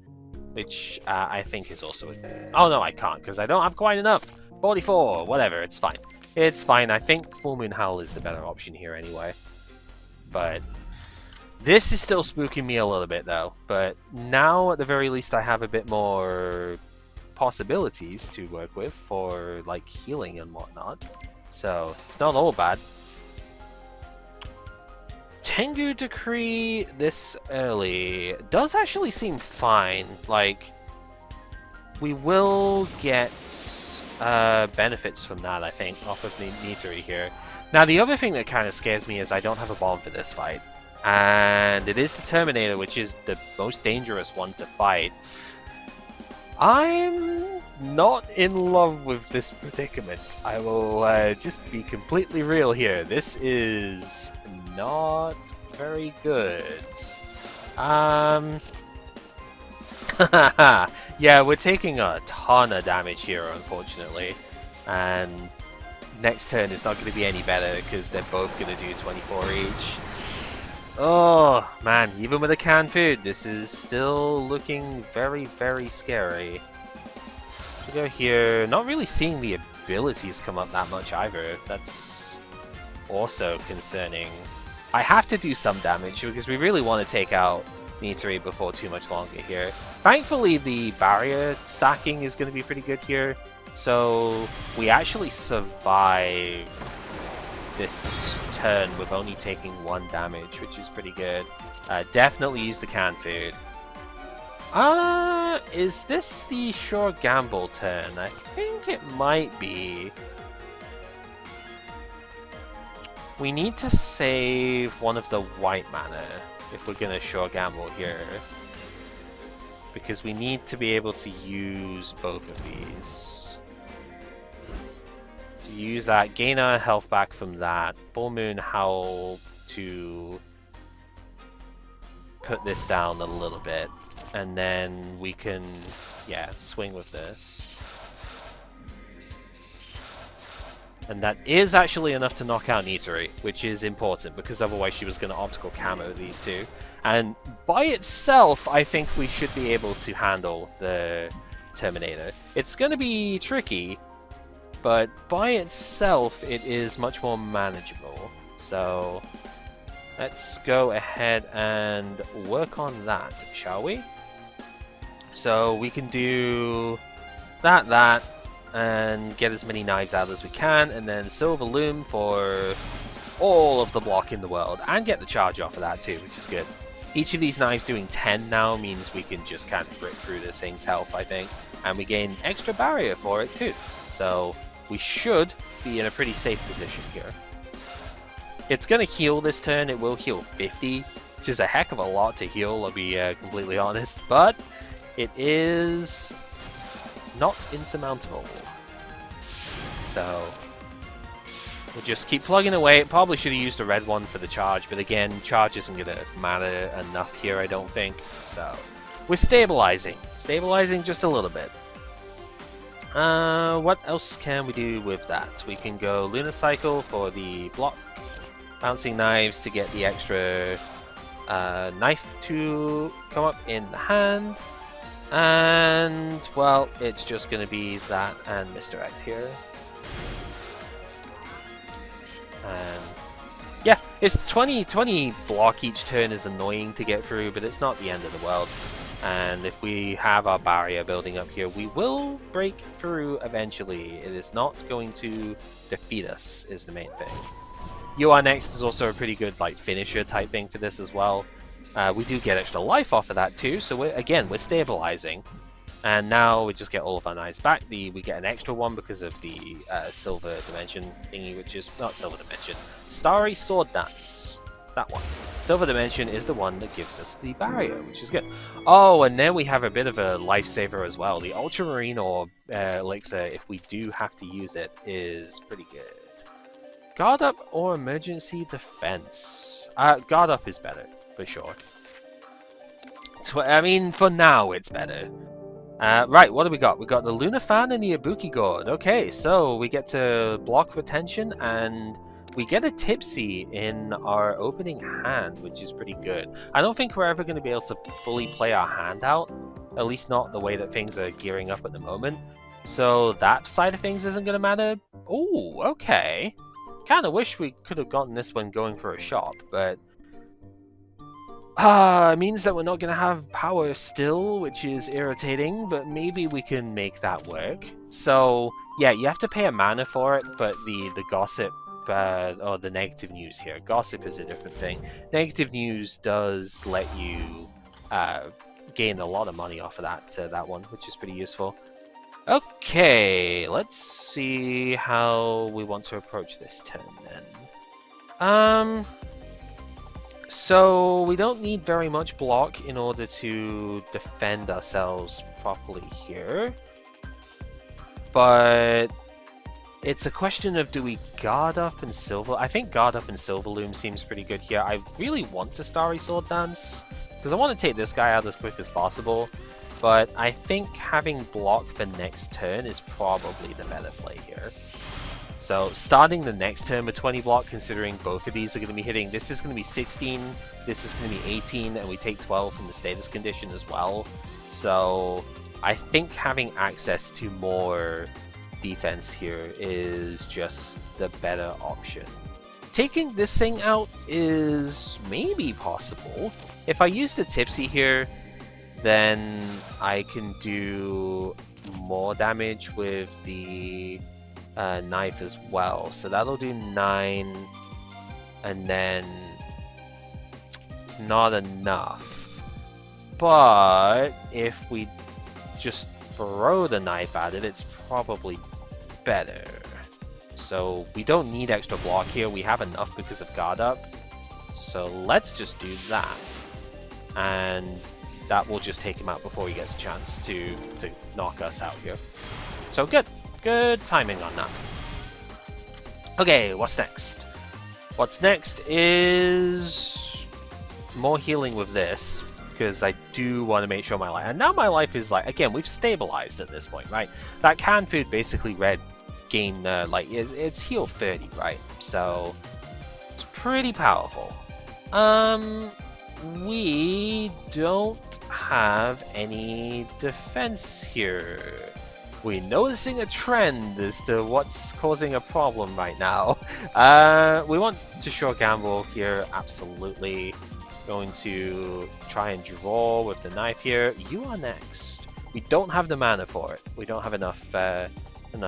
which I think is also... Oh no, I can't, because I don't have quite enough! 44, whatever, it's fine. It's fine, I think Full Moon Howl is the better option here anyway. But this is still spooking me a little bit though. But now, at the very least, I have a bit more possibilities to work with for, like, healing and whatnot. So, it's not all bad. Tengu Decree this early does actually seem fine. Like, we will get benefits from that, I think, off of Nitari here. Now, the other thing that kind of scares me is I don't have a bomb for this fight. And it is the Terminator, which is the most dangerous one to fight. I'm not in love with this predicament. I will just be completely real here. This is not very good. Yeah, we're taking a ton of damage here, unfortunately. And next turn is not going to be any better, because they're both going to do 24 each. Oh, man, even with a canned food, this is still looking very, very scary. We go here, not really seeing the abilities come up that much either. That's also concerning. I have to do some damage, because we really want to take out Nitari before too much longer here. Thankfully, the barrier stacking is going to be pretty good here, so we actually survive this turn with only taking 1 damage, which is pretty good. Definitely use the canned food. Is this the Sure Gamble turn? I think it might be. We need to save one of the white mana if we're going to Sure Gamble here, because we need to be able to use both of these. To use that, gain our health back from that, Full Moon Howl to put this down a little bit, and then we can, yeah, swing with this. And that is actually enough to knock out Nitari, which is important, because otherwise she was going to optical camo these two. And by itself, I think we should be able to handle the Terminator. It's going to be tricky, but by itself, it is much more manageable. So let's go ahead and work on that, shall we? So we can do that, and get as many knives out as we can, and then Silver Loom for all of the block in the world, and get the charge off of that too, which is good. Each of these knives doing 10 now means we can just kind of rip through this thing's health, I think, and we gain extra barrier for it too. So we should be in a pretty safe position here. It's going to heal this turn. It will heal 50, which is a heck of a lot to heal, I'll be completely honest, but it is not insurmountable. So we'll just keep plugging away. It probably should have used a red one for the charge, but again, charge isn't going to matter enough here, I don't think. So we're stabilizing just a little bit. What else can we do with that? We can go Lunar Cycle for the block, Bouncing Knives to get the extra knife to come up in the hand. And, well, it's just going to be that and Misdirect here. And, It's 20 block each turn is annoying to get through, but it's not the end of the world. And if we have our barrier building up here, we will break through eventually. It is not going to defeat us, is the main thing. You Are Next is also a pretty good like finisher type thing for this as well. We do get extra life off of that too, so we're stabilizing. And now we just get all of our knives back. We get an extra one because of the Silver Dimension thingy, which is not Silver Dimension. Starry Sword Dance. That one. Silver Dimension is the one that gives us the barrier, which is good. Oh, and then we have a bit of a lifesaver as well. The Ultramarine Orb Elixir, if we do have to use it, is pretty good. Guard Up or Emergency Defense? Guard Up is better, for sure. I mean, for now it's better. Right, what do we got? We got the Lunar Fan and the Ibuki Gourd. Okay, so we get to block retention and we get a Tipsy in our opening hand, which is pretty good. I don't think we're ever going to be able to fully play our hand out, at least not the way that things are gearing up at the moment. So that side of things isn't going to matter. Oh, okay. Kind of wish we could have gotten this one going for a shop, but it means that we're not going to have power still, which is irritating, but maybe we can make that work. So, yeah, you have to pay a mana for it, but the Gossip, or the Negative News here. Gossip is a different thing. Negative News does let you gain a lot of money off of that one, which is pretty useful. Okay, let's see how we want to approach this turn then. So we don't need very much block in order to defend ourselves properly here. But it's a question of, do we Guard Up and Silver? I think Guard Up and Silverloom seems pretty good here. I really want to Starry Sword Dance, because I want to take this guy out as quick as possible. But I think having block for next turn is probably the better play here. So starting the next turn with 20 block, considering both of these are going to be hitting, this is going to be 16, this is going to be 18, and we take 12 from the status condition as well. So I think having access to more defense here is just the better option. Taking this thing out is maybe possible. If I use the Tipsy here, then I can do more damage with the knife as well. So that'll do 9, and then it's not enough. But if we just throw the knife at it, it's probably better. So we don't need extra block here. We have enough because of Guard Up. So let's just do that. And that will just take him out before he gets a chance to knock us out here. So good. Good timing on that. Okay, what's next? What's next is more healing with this, because I do want to make sure my life... And now my life is like... Again, we've stabilized at this point, right? That canned food basically gain, like, it's heal 30, right? So, it's pretty powerful. We don't have any defense here. We're noticing a trend as to what's causing a problem right now. We want to sure gamble here, absolutely. Going to try and draw with the knife here. You are next. We don't have the mana for it. We don't have enough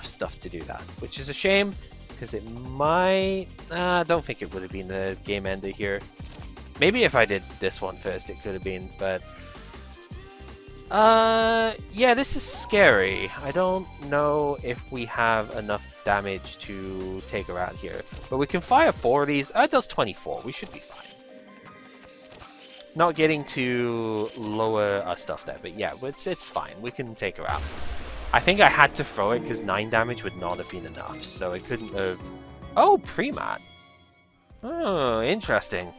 stuff to do that, which is a shame, because it might... I don't think it would have been the game ender here. Maybe if I did this one first, it could have been, but... yeah, this is scary. I don't know if we have enough damage to take her out here. But we can fire 4 of these. It does 24. We should be fine. Not getting to lower our stuff there, but yeah, it's fine. We can take her out. I think I had to throw it because 9 damage would not have been enough, so it couldn't have... Oh, Premat. Oh, interesting.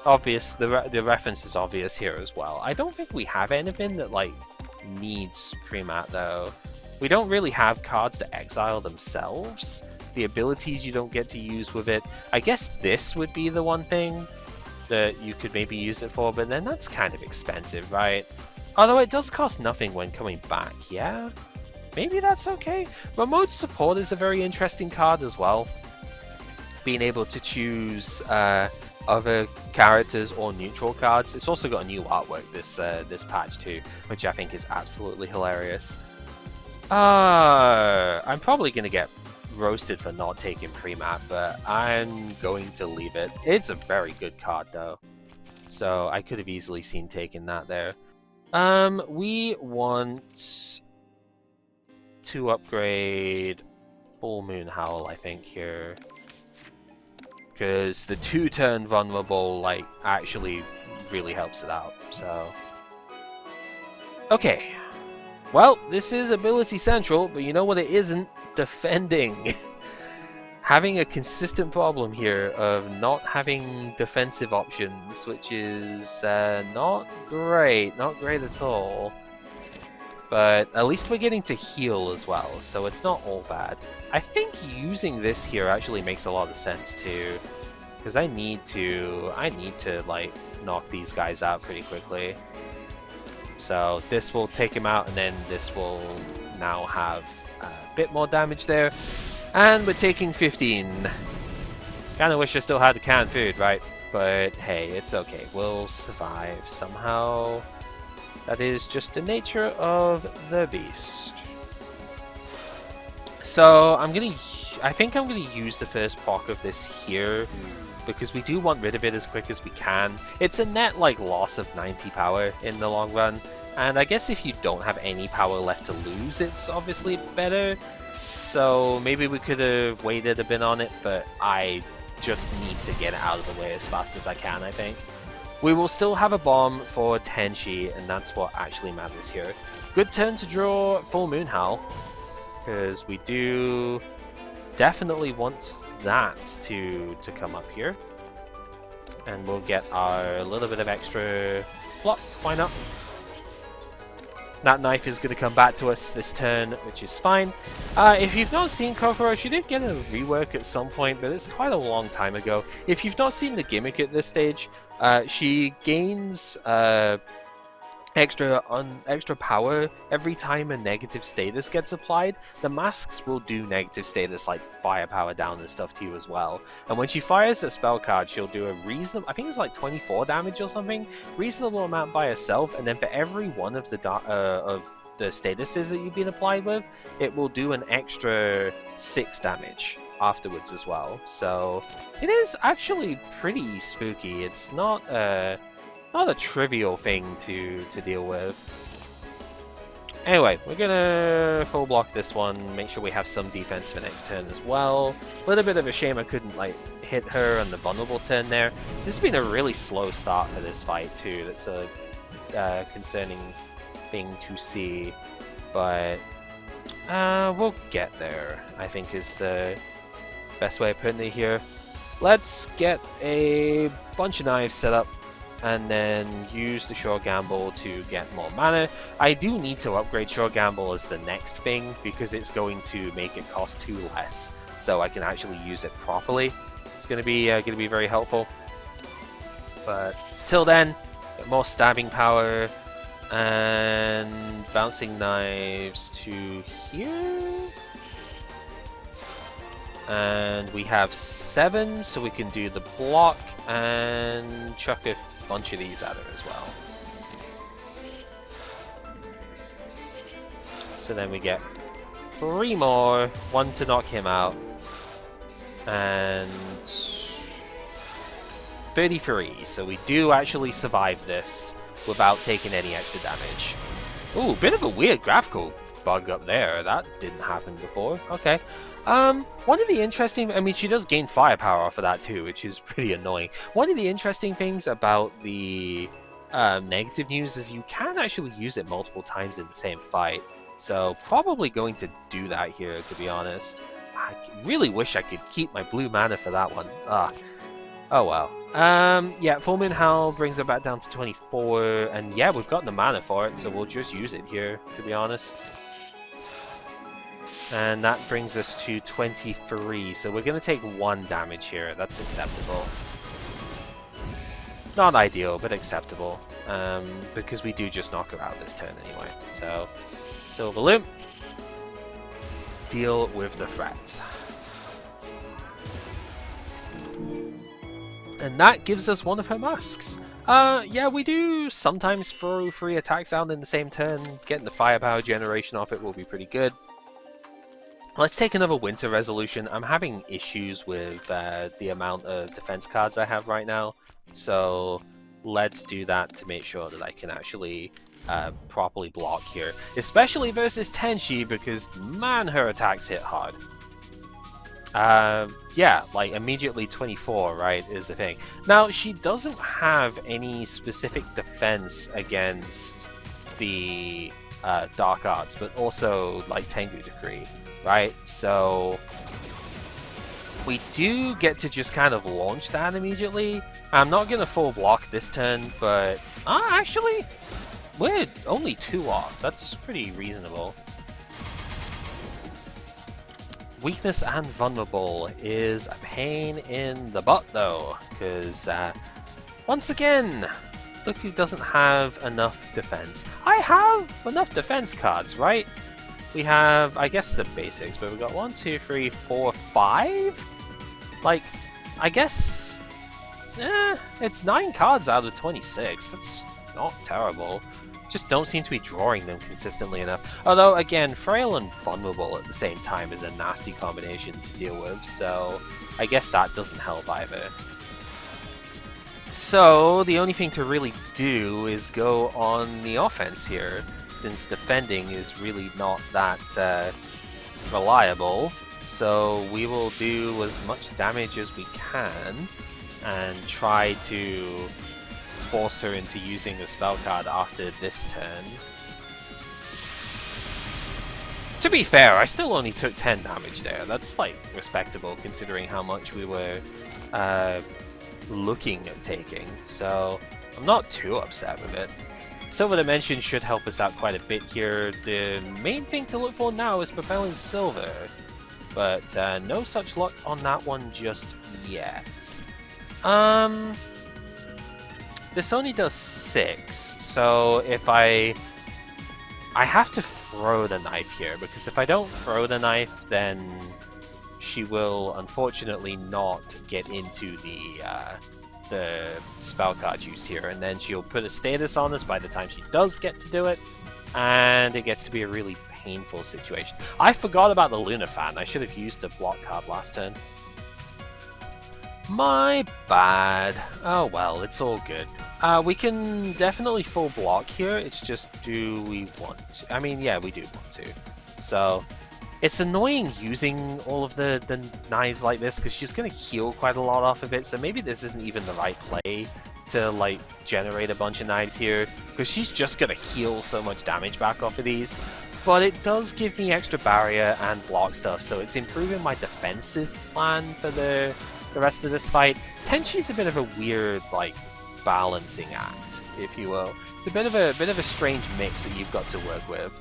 Obvious, the reference is obvious here as well. I don't think we have anything that, like, needs Premat, though. We don't really have cards to exile themselves. The abilities you don't get to use with it. I guess this would be the one thing that you could maybe use it for, but then that's kind of expensive, right? Although it does cost nothing when coming back, yeah? Maybe that's okay. Remote Support is a very interesting card as well. Being able to choose... other characters or neutral cards. It's also got a new artwork this patch too, which I think is absolutely hilarious. I'm probably gonna get roasted for not taking pre-map, but I'm going to leave it. It's a very good card though, so I could have easily seen taking that there. We want to upgrade Full Moon Howl, I think, here. Because the 2-turn vulnerable, like, actually really helps it out, so... Okay. Well, this is ability central, but you know what it isn't? Defending. Having a consistent problem here of not having defensive options, which is not great at all. But at least we're getting to heal as well, so it's not all bad. I think using this here actually makes a lot of sense too, because I need to like knock these guys out pretty quickly. So this will take him out, and then this will now have a bit more damage there. And we're taking 15. Kinda wish I still had the canned food, right? But hey, it's okay. We'll survive somehow. That is just the nature of the beast. So I think I'm gonna use the first proc of this here, because we do want rid of it as quick as we can. It's a net like loss of 90 power in the long run, and I guess if you don't have any power left to lose, it's obviously better. So maybe we could have waited a bit on it, but I just need to get it out of the way as fast as I can, I think. We will still have a bomb for Tenchi, and that's what actually matters here. Good turn to draw Full Moon Howl, because we do definitely want that to come up here. And we'll get our little bit of extra block, why not? That knife is going to come back to us this turn, which is fine. If you've not seen Kokoro, she did get a rework at some point, but it's quite a long time ago. If you've not seen the gimmick at this stage, she gains extra power every time a negative status gets applied. The masks will do negative status like firepower down and stuff to you as well. And when she fires a spell card, she'll do a reasonable, I think it's like 24 damage or something, reasonable amount by herself, and then for every one of the statuses that you've been applied with, it will do an extra 6 damage afterwards as well. So it is actually pretty spooky. It's not a trivial thing to deal with. Anyway, we're gonna full block this one, make sure we have some defense for next turn as well. A little bit of a shame I couldn't like hit her on the vulnerable turn there. This has been a really slow start for this fight too. That's a concerning thing to see, but we'll get there, I think is the best way of putting it here. Let's get a bunch of knives set up, and then use the Sure Gamble to get more mana. I do need to upgrade Sure Gamble as the next thing, because it's going to make it cost 2 less, so I can actually use it properly. It's going to be very helpful. But till then, get more stabbing power, and bouncing knives to here. And we have 7, so we can do the block and chuck a bunch of these at her as well. So then we get 3 more, 1 to knock him out, and 33. So we do actually survive this without taking any extra damage. Ooh, bit of a weird graphical bug up there. That didn't happen before. Okay. One of the interesting, I mean, she does gain firepower off of that too, which is pretty annoying. One of the interesting things about the negative news is you can actually use it multiple times in the same fight. So probably going to do that here, to be honest. I really wish I could keep my blue mana for that one. Oh well. Yeah, Full Moon Howl brings it back down to 24, and yeah, we've got the mana for it, so we'll just use it here, to be honest. And that brings us to 23, so we're going to take 1 damage here. That's acceptable. Not ideal, but acceptable. Because we do just knock her out this turn anyway. So, Silver Loom. Deal with the threat. And that gives us one of her masks. Yeah, we do sometimes throw 3 attacks down in the same turn. Getting the firepower generation off it will be pretty good. Let's take another winter resolution. I'm having issues with the amount of defense cards I have right now. So let's do that to make sure that I can actually properly block here. Especially versus Tenshi, because man, her attacks hit hard. Yeah, like immediately 24, right, is the thing. Now, she doesn't have any specific defense against the Dark Arts, but also like Tengu Decree, right? So we do get to just kind of launch that immediately. I'm not going to full block this turn, but actually, we're only 2 off. That's pretty reasonable. Weakness and Vulnerable is a pain in the butt, though, because once again, look who doesn't have enough defense. I have enough defense cards, right? We have, I guess, the basics, but we've got 1, 2, 3, 4, 5? Like, I guess, it's 9 cards out of 26. That's not terrible. Just don't seem to be drawing them consistently enough. Although, again, Frail and Vulnerable at the same time is a nasty combination to deal with, so I guess that doesn't help either. So, the only thing to really do is go on the offense here, since defending is really not that reliable. So we will do as much damage as we can, and try to force her into using the spell card after this turn. To be fair, I still only took 10 damage there. That's, like, respectable considering how much we were looking at taking. So I'm not too upset with it. Silver Dimension should help us out quite a bit here. The main thing to look for now is Propelling Silver, but no such luck on that one just yet. This only does 6, so if I have to throw the knife here, because if I don't throw the knife, then she will unfortunately not get into the spell card use here, and then she'll put a status on us by the time she does get to do it, and it gets to be a really painful situation. I forgot about the Luna Fan. I should have used the block card last turn. My bad. Oh well, it's all good. We can definitely full block here, it's just, do we want to? I mean, yeah, we do want to. So, it's annoying using all of the knives like this, because she's going to heal quite a lot off of it, so maybe this isn't even the right play to, like, generate a bunch of knives here, because she's just going to heal so much damage back off of these. But it does give me extra barrier and block stuff, so it's improving my defensive plan for the rest of this fight. Tenshi's a bit of a weird, like, balancing act, if you will. It's a bit of a strange mix that you've got to work with.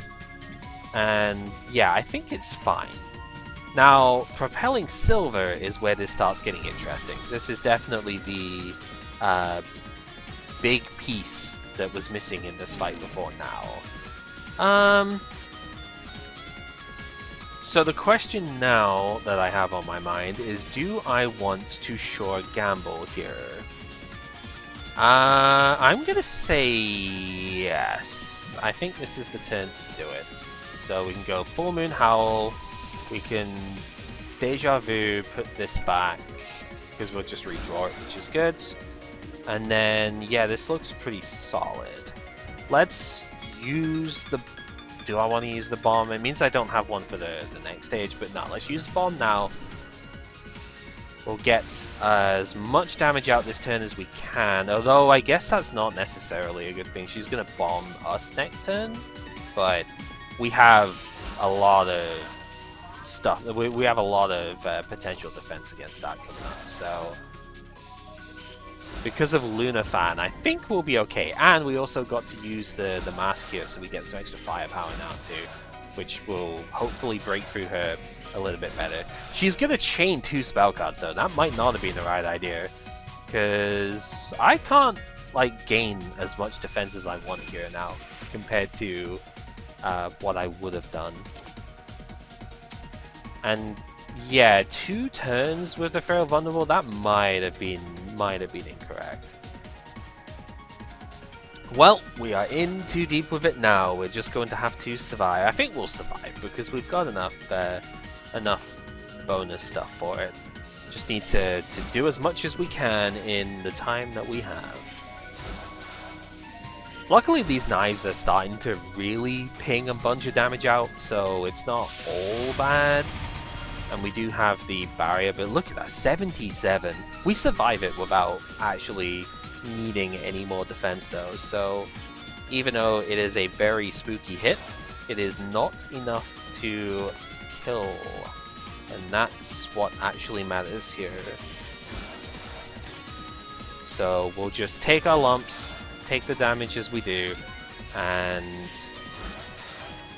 And yeah, I think it's fine. Now, Propelling Silver is where this starts getting interesting. This is definitely the big piece that was missing in this fight before now. So the question now that I have on my mind is, do I want to sure gamble here? I'm gonna say yes. I think this is the turn to do it. So we can go Full Moon Howl, we can Deja Vu, put this back, because we'll just redraw it, which is good. And then, yeah, this looks pretty solid. Let's use the... Do I want to use the bomb? It means I don't have one for the next stage, but no, let's use the bomb now. We'll get as much damage out this turn as we can, although I guess that's not necessarily a good thing. She's going to bomb us next turn, but we have a lot of stuff. We have a lot of potential defense against that coming up, so because of Luna Fan, I think we'll be okay. And we also got to use the mask here, so we get some extra firepower now too, which will hopefully break through her a little bit better. She's gonna chain 2 spell cards though. That might not have been the right idea, because I can't like gain as much defense as I want here now compared to what I would have done. And yeah, 2 turns with the Feral Vulnerable, that might have been might have been incorrect. Well, we are in too deep with it now. We're just going to have to survive. I think we'll survive because we've got enough bonus stuff for it. Just need to do as much as we can in the time that we have. Luckily, these knives are starting to really ping a bunch of damage out, so it's not all bad. And we do have the barrier, but look at that, 77. We survive it without actually needing any more defense though, so even though it is a very spooky hit, it is not enough to kill. And that's what actually matters here. So we'll just take our lumps, take the damage as we do, and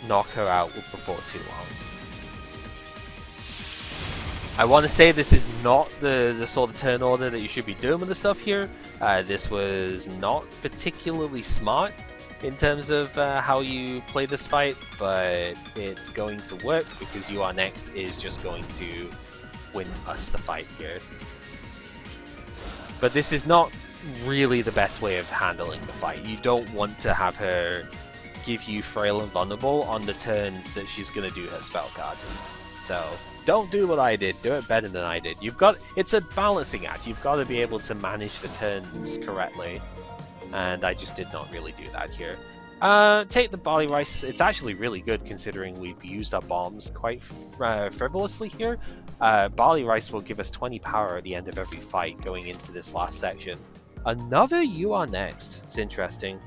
knock her out before too long. I want to say this is not the sort of turn order that you should be doing with the stuff here. This was not particularly smart in terms of how you play this fight, but it's going to work because You Are Next is just going to win us the fight here. But this is not really the best way of handling the fight. You don't want to have her give you Frail and Vulnerable on the turns that she's going to do her spell card. So don't do what I did, do it better than I did. It's a balancing act, you've got to be able to manage the turns correctly. And I just did not really do that here. Take the barley rice. It's actually really good considering we've used our bombs quite frivolously here. Barley rice will give us 20 power at the end of every fight going into this last section. Another You Are Next. It's interesting.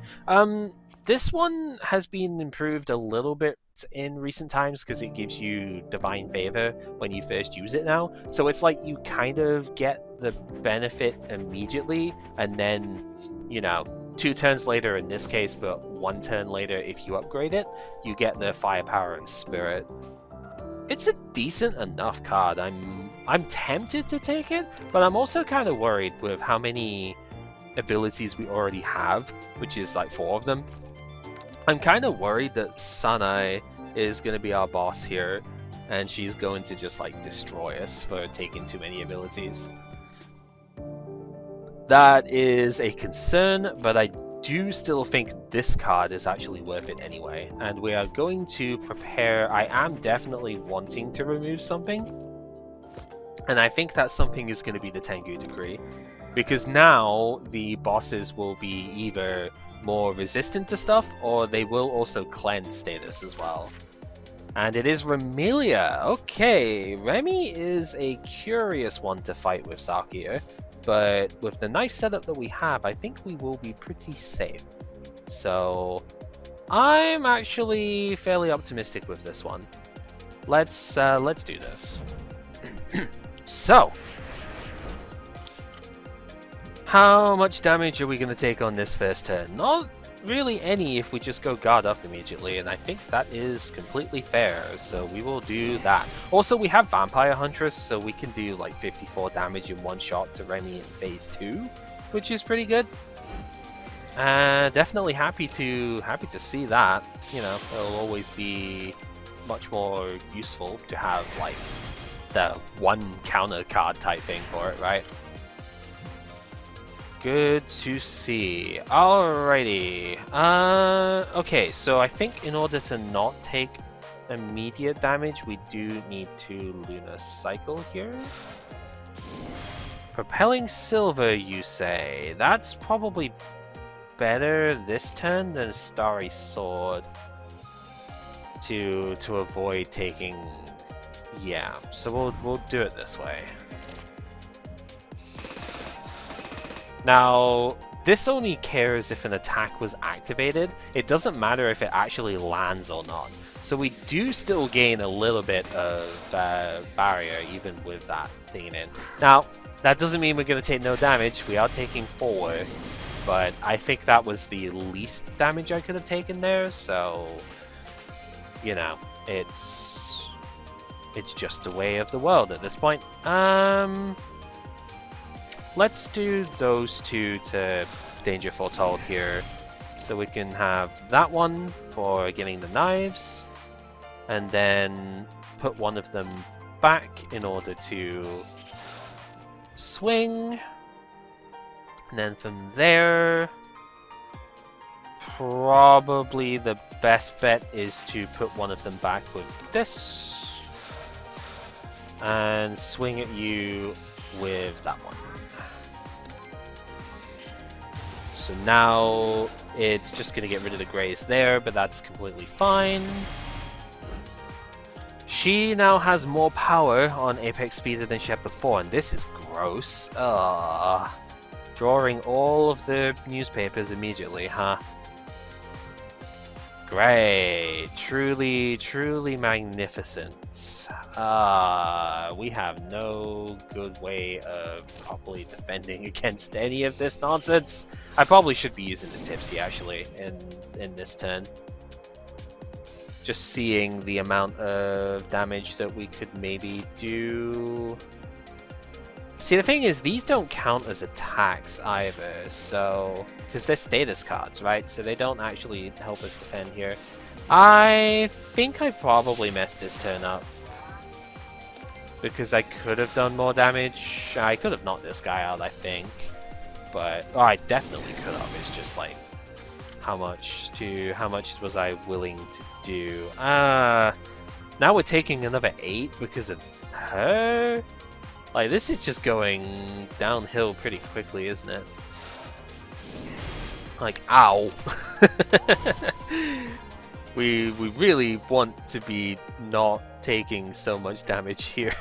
This one has been improved a little bit in recent times because it gives you Divine Favor when you first use it now. So it's like you kind of get the benefit immediately, and then, you know, 2 turns later in this case, but 1 turn later if you upgrade it, you get the Firepower and Spirit. It's a decent enough card. I'm tempted to take it, but I'm also kind of worried with how many abilities we already have, which is like 4 of them. I'm kind of worried that Sanai is going to be our boss here, and she's going to just like destroy us for taking too many abilities. That is a concern, but I do still think this card is actually worth it anyway. And we are going to prepare. I am definitely wanting to remove something, and I think that something is going to be the Tengu Decree, because now the bosses will be either more resistant to stuff, or they will also cleanse status as well. And it is Remelia. Okay, Remy is a curious one to fight with Sakuya, but with the nice setup that we have, I think we will be pretty safe. So I'm actually fairly optimistic with this one. Let's do this. So, how much damage are we going to take on this first turn? Not really any if we just go guard up immediately, and I think that is completely fair, so we will do that. Also, we have Vampire Huntress, so we can do like 54 damage in one shot to Remy in phase 2, which is pretty good. Definitely happy to see that. You know, it'll always be much more useful to have like the one counter card type thing for it, right? Good to see. Alrighty. Okay, so I think in order to not take immediate damage, we do need to Lunar Cycle here. Propelling Silver, you say? That's probably better this turn than Starry Sword to avoid taking. Yeah, so we'll do it this way. Now, this only cares if an attack was activated. It doesn't matter if it actually lands or not. So we do still gain a little bit of barrier even with that thing in. Now, that doesn't mean we're going to take no damage. We are taking 4, but I think that was the least damage I could have taken there. So, you know, it's just the way of the world at this point. Let's do those 2 to Danger Foretold here, so we can have that one for getting the knives, and then put one of them back in order to swing, And then from there, probably the best bet is to put one of them back with this. And swing at you with that one. So now it's just going to get rid of the grays there, but that's completely fine. She now has more power on Apex Speeder than she had before, and this is gross. Drawing all of the newspapers immediately, huh? Great. Truly, truly magnificent. We have no good way of properly defending against any of this nonsense. I probably should be using the Tipsy, actually, in this turn. Just seeing the amount of damage that we could maybe do. See, the thing is, these don't count as attacks either, so... Because they're status cards, right? So they don't actually help us defend here. I think I probably messed this turn up. Because I could have done more damage. I could have knocked this guy out, I think. But... Oh, I definitely could have. It's just like... How much was I willing to do? Now we're taking another 8 because of her? Like, this is just going downhill pretty quickly, isn't it? Like, ow! we really want to be not taking so much damage here.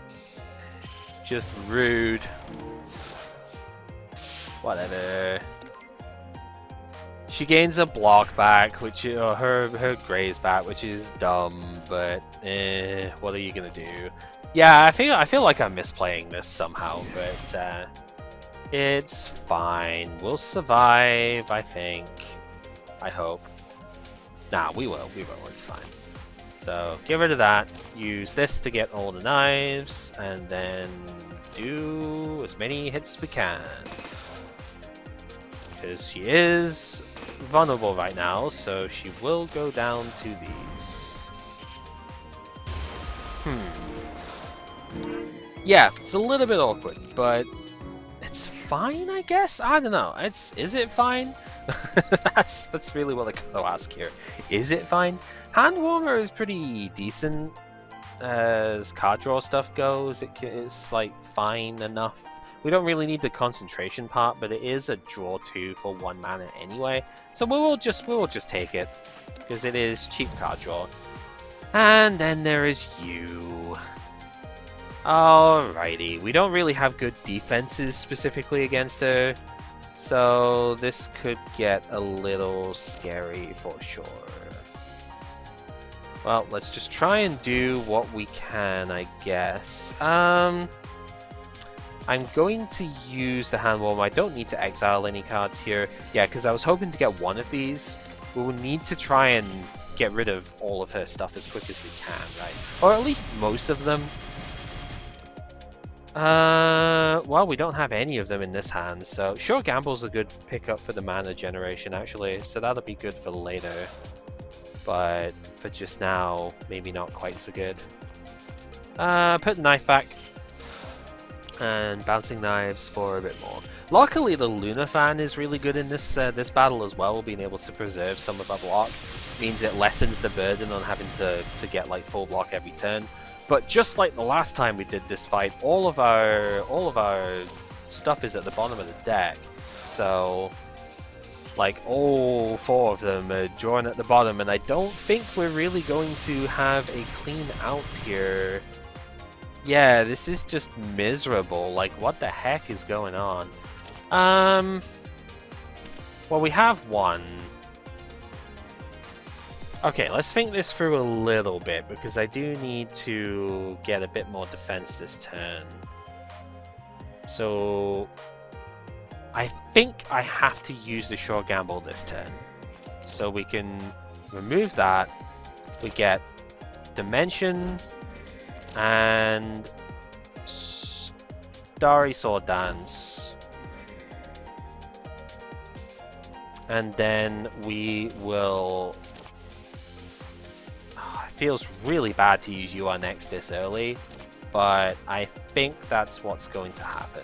It's just rude. Whatever. She gains a block back, which her graze back, which is dumb, but what are you gonna do? Yeah, I feel like I'm misplaying this somehow, but it's fine. We'll survive, I think. I hope. Nah, we will. It's fine. So get rid of that. Use this to get all the knives, and then do as many hits as we can. Because she is vulnerable right now, so she will go down to these. Yeah, it's a little bit awkward, but it's fine, I guess? I don't know. Is it fine? That's really what I gotta ask here. Is it fine? Hand warmer is pretty decent as card draw stuff goes. It's like fine enough. We don't really need the concentration part, but it is a draw 2 for 1 mana anyway. So we will just take it, because it is cheap card draw. And then there is you. Alrighty, we don't really have good defenses specifically against her, so this could get a little scary for sure. Well, let's just try and do what we can, I guess. I'm going to use the hand warmer. I don't need to exile any cards here. Yeah, because I was hoping to get one of these. We will need to try and get rid of all of her stuff as quick as we can, right? Or at least most of them. Well, we don't have any of them in this hand, so sure, Gamble's a good pickup for the mana generation, actually, so that'll be good for later. But for just now, maybe not quite so good. Put the knife back. And bouncing knives for a bit more. Luckily, the Luna fan is really good in this this battle as well, being able to preserve some of our block. Means it lessens the burden on having to get like full block every turn. But just like the last time we did this fight, all of our stuff is at the bottom of the deck. So like all 4 of them are drawn at the bottom, and I don't think we're really going to have a clean out here. Yeah, this is just miserable. Like, what the heck is going on? Well, we have one. Okay, let's think this through a little bit, because I do need to get a bit more defense this turn. So I think I have to use the short gamble this turn. So we can remove that. We get Dimension and Starry Sword Dance. And then we will... Oh, it feels really bad to use UR next this early, but I think that's what's going to happen.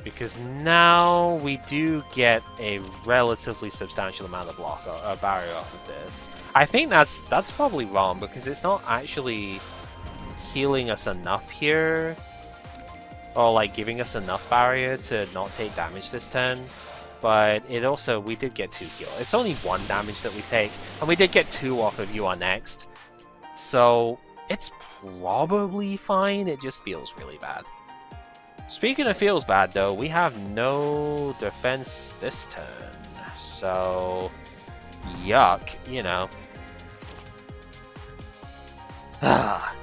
Because now we do get a relatively substantial amount of block or barrier off of this. I think that's probably wrong because it's not actually healing us enough here, or like giving us enough barrier to not take damage this turn. But it also, we did get 2 heal. It's only 1 damage that we take, and we did get 2 off of You Are Next. So it's probably fine, it just feels really bad. Speaking of feels bad though, we have no defense this turn. So, yuck, you know.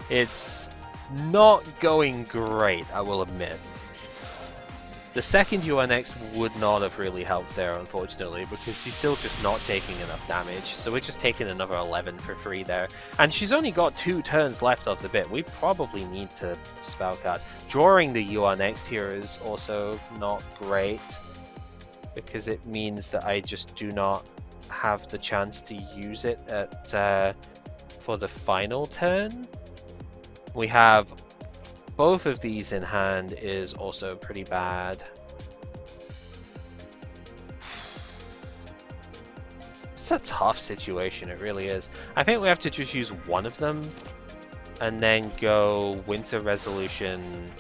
It's not going great, I will admit. The second You Are Next would not have really helped there, unfortunately, because she's still just not taking enough damage. So we're just taking another 11 for free there. And she's only got 2 turns left of the bit. We probably need to spell card. Drawing the You Are Next here is also not great, because it means that I just do not have the chance to use it at for the final turn. We have both of these in hand is also pretty bad. It's a tough situation, it really is. I think we have to just use one of them and then go Winter Resolution,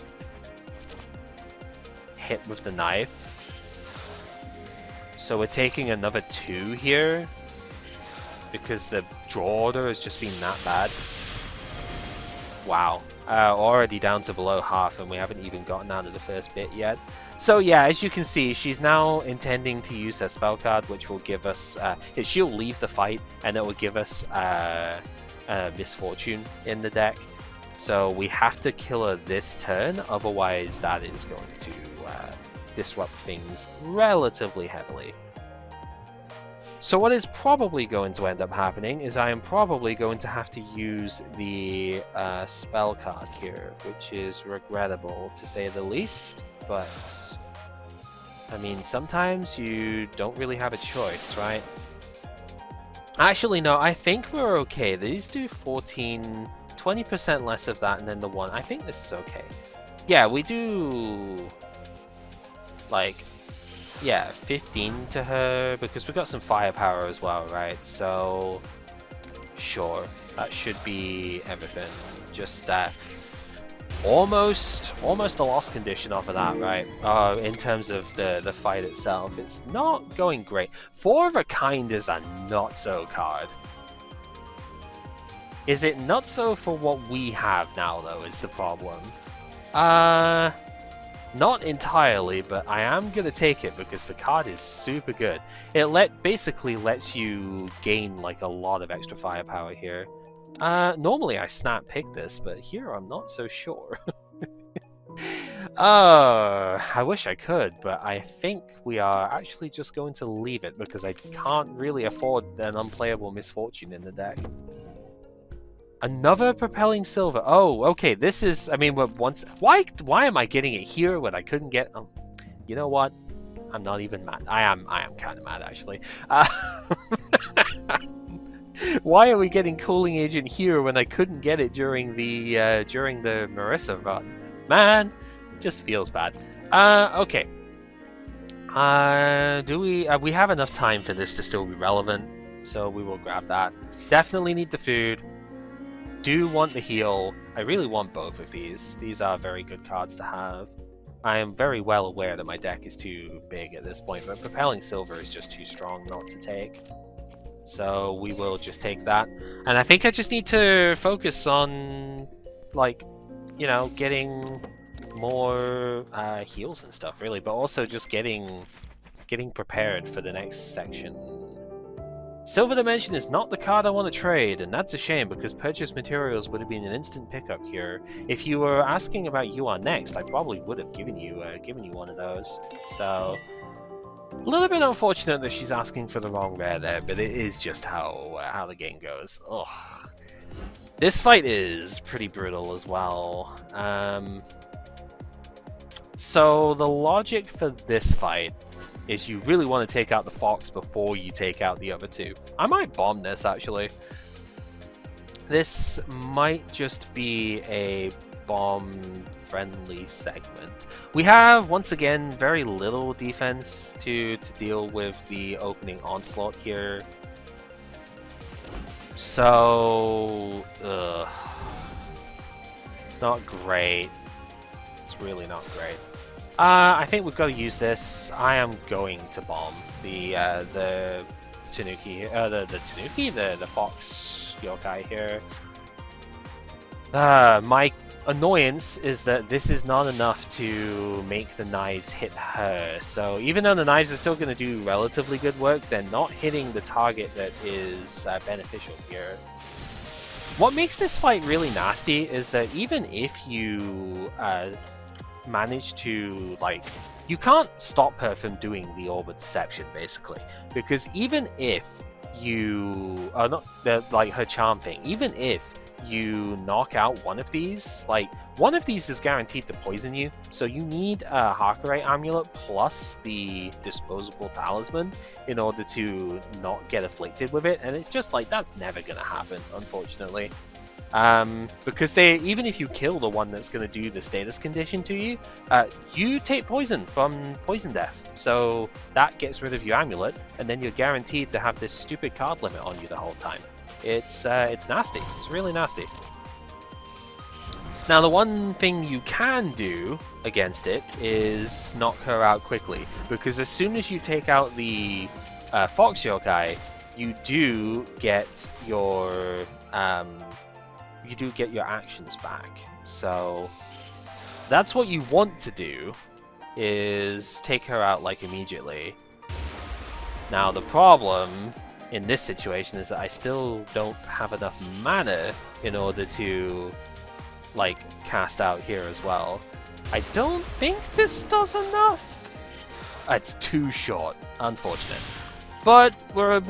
hit with the knife. So we're taking another 2 here because the draw order has just been that bad. Wow. Already down to below half, and we haven't even gotten out of the first bit yet. So yeah, as you can see, she's now intending to use her spell card, which will give us... she'll leave the fight, and it will give us Misfortune in the deck. So we have to kill her this turn, otherwise that is going to disrupt things relatively heavily. So what is probably going to end up happening is I am probably going to have to use the spell card here, which is regrettable to say the least, but I mean, sometimes you don't really have a choice, right? Actually, no, I think we're okay. These do 14, 20% less of that, and then the 1. I think this is okay. Yeah, we do like... yeah, 15 to her, because we got some firepower as well, right? So, sure, that should be everything. Just almost a lost condition off of that, right? In terms of the fight itself, it's not going great. 4 of a Kind is a not-so card. Is it not so for what we have now, though, is the problem? Not entirely, but I am going to take it because the card is super good. It basically lets you gain like a lot of extra firepower here. Normally I snap pick this, but here I'm not so sure. I wish I could, but I think we are actually just going to leave it because I can't really afford an unplayable Misfortune in the deck. Another Propelling Silver. Oh, okay. This is. I mean, once. Why am I getting it here when I couldn't get? You know what? I'm not even mad. I am kind of mad actually. Why are we getting Cooling Agent here when I couldn't get it during the Marissa run? Man, just feels bad. Okay. Do we have enough time for this to still be relevant? So we will grab that. Definitely need the food. Do want the heal. I really want both of these. These are very good cards to have. I am very well aware that my deck is too big at this point, but Propelling Silver is just too strong not to take. So we will just take that. And I think I just need to focus on, like, you know, getting more heals and stuff, really, but also just getting prepared for the next section. Silver Dimension is not the card I want to trade, and that's a shame because purchase materials would have been an instant pickup here. If you were asking about You Are Next, I probably would have given you one of those. So, a little bit unfortunate that she's asking for the wrong rare there, but it is just how the game goes. Ugh. This fight is pretty brutal as well. So the logic for this fight is you really want to take out the Fox before you take out the other two. I might bomb this, actually. This might just be a bomb-friendly segment. We have, once again, very little defense to deal with the opening onslaught here. So, it's not great. It's really not great. I think we've got to use this. I am going to bomb the Tanuki, the Fox Yokai here. My annoyance is that this is not enough to make the knives hit her. So even though the knives are still going to do relatively good work, they're not hitting the target that is beneficial here. What makes this fight really nasty is that even if you manage to, like, you can't stop her from doing the Orb of Deception, basically, because even if you are not like her charm thing, even if you knock out one of these, like, one of these is guaranteed to poison you, so you need a Hakurei amulet plus the disposable talisman in order to not get afflicted with it, and it's just like, that's never gonna happen, unfortunately. Because even if you kill the one that's going to do the status condition to you, you take poison from Poison Death, so that gets rid of your amulet, and then you're guaranteed to have this stupid card limit on you the whole time. It's nasty. It's really nasty. Now, the one thing you can do against it is knock her out quickly, because as soon as you take out the Fox Yokai, you do get your actions back. So that's what you want to do, is take her out like immediately. Now the problem in this situation is that I still don't have enough mana in order to, like, cast out here as well. I don't think this does enough. It's too short, unfortunate. But we're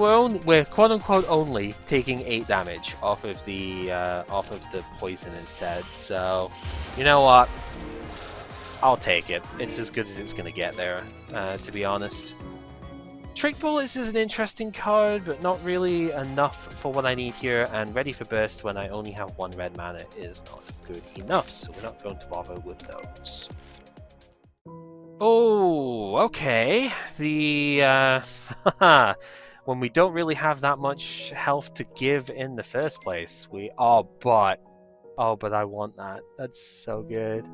quote unquote only taking 8 damage off of the poison instead. So, you know what? I'll take it. It's as good as it's gonna get there, to be honest. Trick Bullets is an interesting card, but not really enough for what I need here, and Ready for Burst when I only have 1 red mana is not good enough, so we're not going to bother with those. Oh, okay. The, when we don't really have that much health to give in the first place, but I want that. That's so good.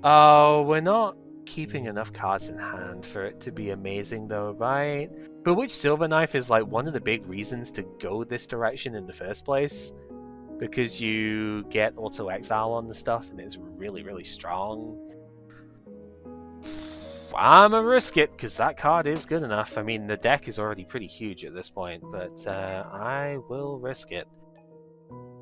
Oh, we're not keeping enough cards in hand for it to be amazing though, right? Bewitched Silver Knife is like one of the big reasons to go this direction in the first place, because you get auto exile on the stuff and it's really, really strong. I'ma risk it, because that card is good enough. I mean, the deck is already pretty huge at this point, but I will risk it.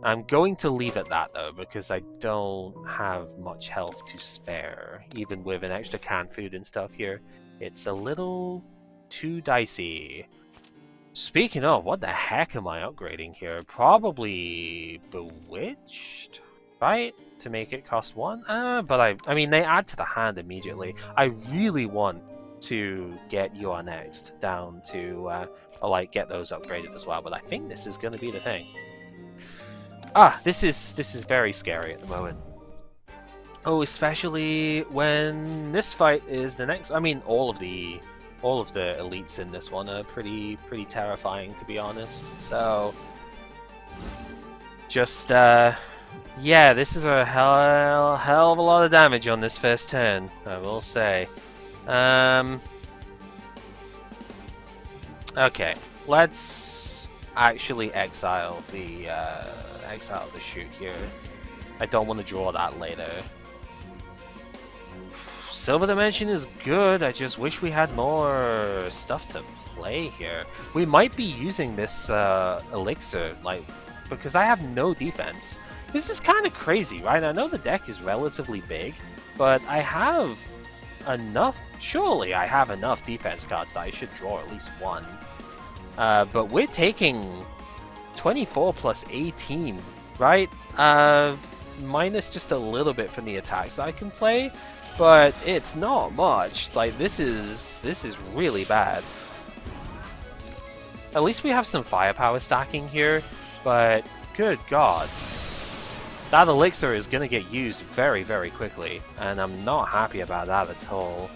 I'm going to leave it that, though, because I don't have much health to spare. Even with an extra canned food and stuff here, it's a little too dicey. Speaking of, what the heck am I upgrading here? Probably Bewitched, right? To make it cost 1? But I mean, they add to the hand immediately. I really want to get You Are Next down to, like, get those upgraded as well, but I think this is going to be the thing. This is very scary at the moment. Oh, especially when this fight is the next. I mean, all of the elites in this one are pretty terrifying, to be honest. So, just yeah, this is a hell of a lot of damage on this first turn, I will say. Okay, let's actually exile the shoot here. I don't want to draw that later. Silver Dimension is good, I just wish we had more stuff to play here. We might be using this elixir, like, because I have no defense. This is kind of crazy, right? I know the deck is relatively big, but I have enough, surely I have enough defense cards that I should draw at least one. But we're taking 24 plus 18, right? Minus just a little bit from the attacks I can play, but it's not much. Like, this is really bad. At least we have some firepower stacking here, but good god. That elixir is going to get used very, very quickly, and I'm not happy about that at all.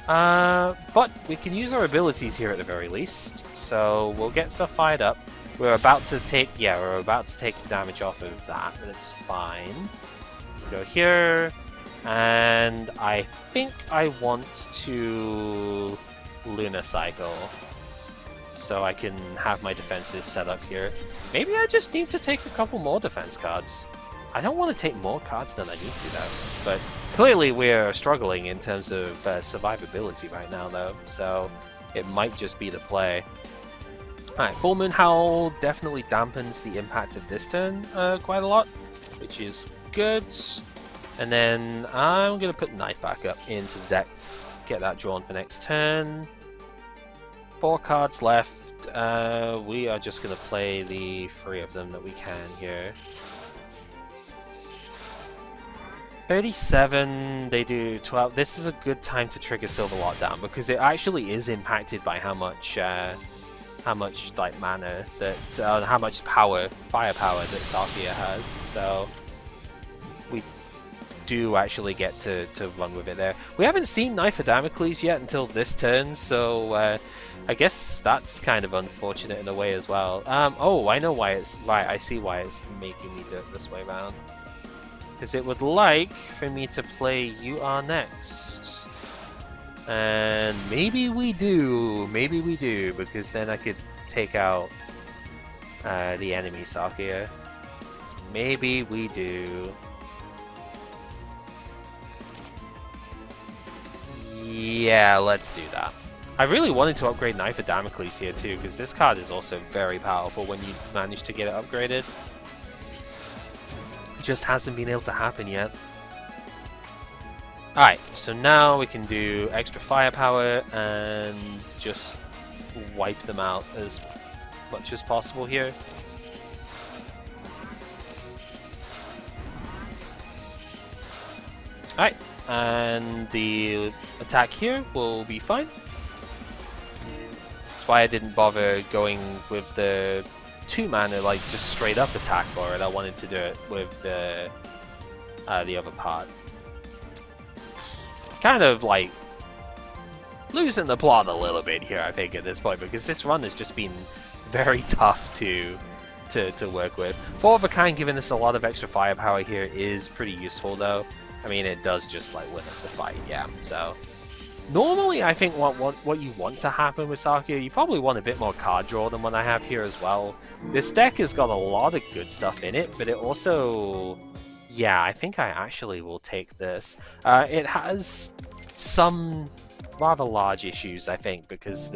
But we can use our abilities here at the very least, so we'll get stuff fired up. We're about to take the damage off of that, but it's fine. Go here, and I think I want to Luna Cycle, so I can have my defenses set up here. Maybe I just need to take a couple more defense cards. I don't want to take more cards than I need to, though. But clearly we're struggling in terms of survivability right now, though, so it might just be the play. Alright, Full Moon Howl definitely dampens the impact of this turn quite a lot, which is good. And then I'm going to put Knife back up into the deck, get that drawn for next turn. 4 cards left. We are just going to play the 3 of them that we can here. 37, they do 12. This is a good time to trigger Silver Lockdown because it actually is impacted by how much like mana that, how much firepower that Sakuya has. So we do actually get to run with it there. We haven't seen Knife of Damocles yet until this turn, so I guess that's kind of unfortunate in a way as well. Oh, I know why it's right. I see why it's making me do it this way around. Because it would like for me to play You Are Next. And maybe we do, because then I could take out the enemy Sakuya. Maybe we do. Yeah, let's do that. I really wanted to upgrade Knife of Damocles here too, because this card is also very powerful when you manage to get it upgraded. Just hasn't been able to happen yet. Alright, so now we can do extra firepower and just wipe them out as much as possible here. Alright, and the attack here will be fine. That's why I didn't bother going with the 2 mana, like just straight up attack for it. I wanted to do it with the other part. Kind of like losing the plot a little bit here, I think, at this point, because this run has just been very tough to work with. 4 of a Kind giving us a lot of extra firepower here is pretty useful, though. I mean, it does just like win us the fight, yeah. So normally, I think what you want to happen with Sakuya, you probably want a bit more card draw than what I have here as well. This deck has got a lot of good stuff in it, but it also, yeah, I think I actually will take this. It has some rather large issues, I think, because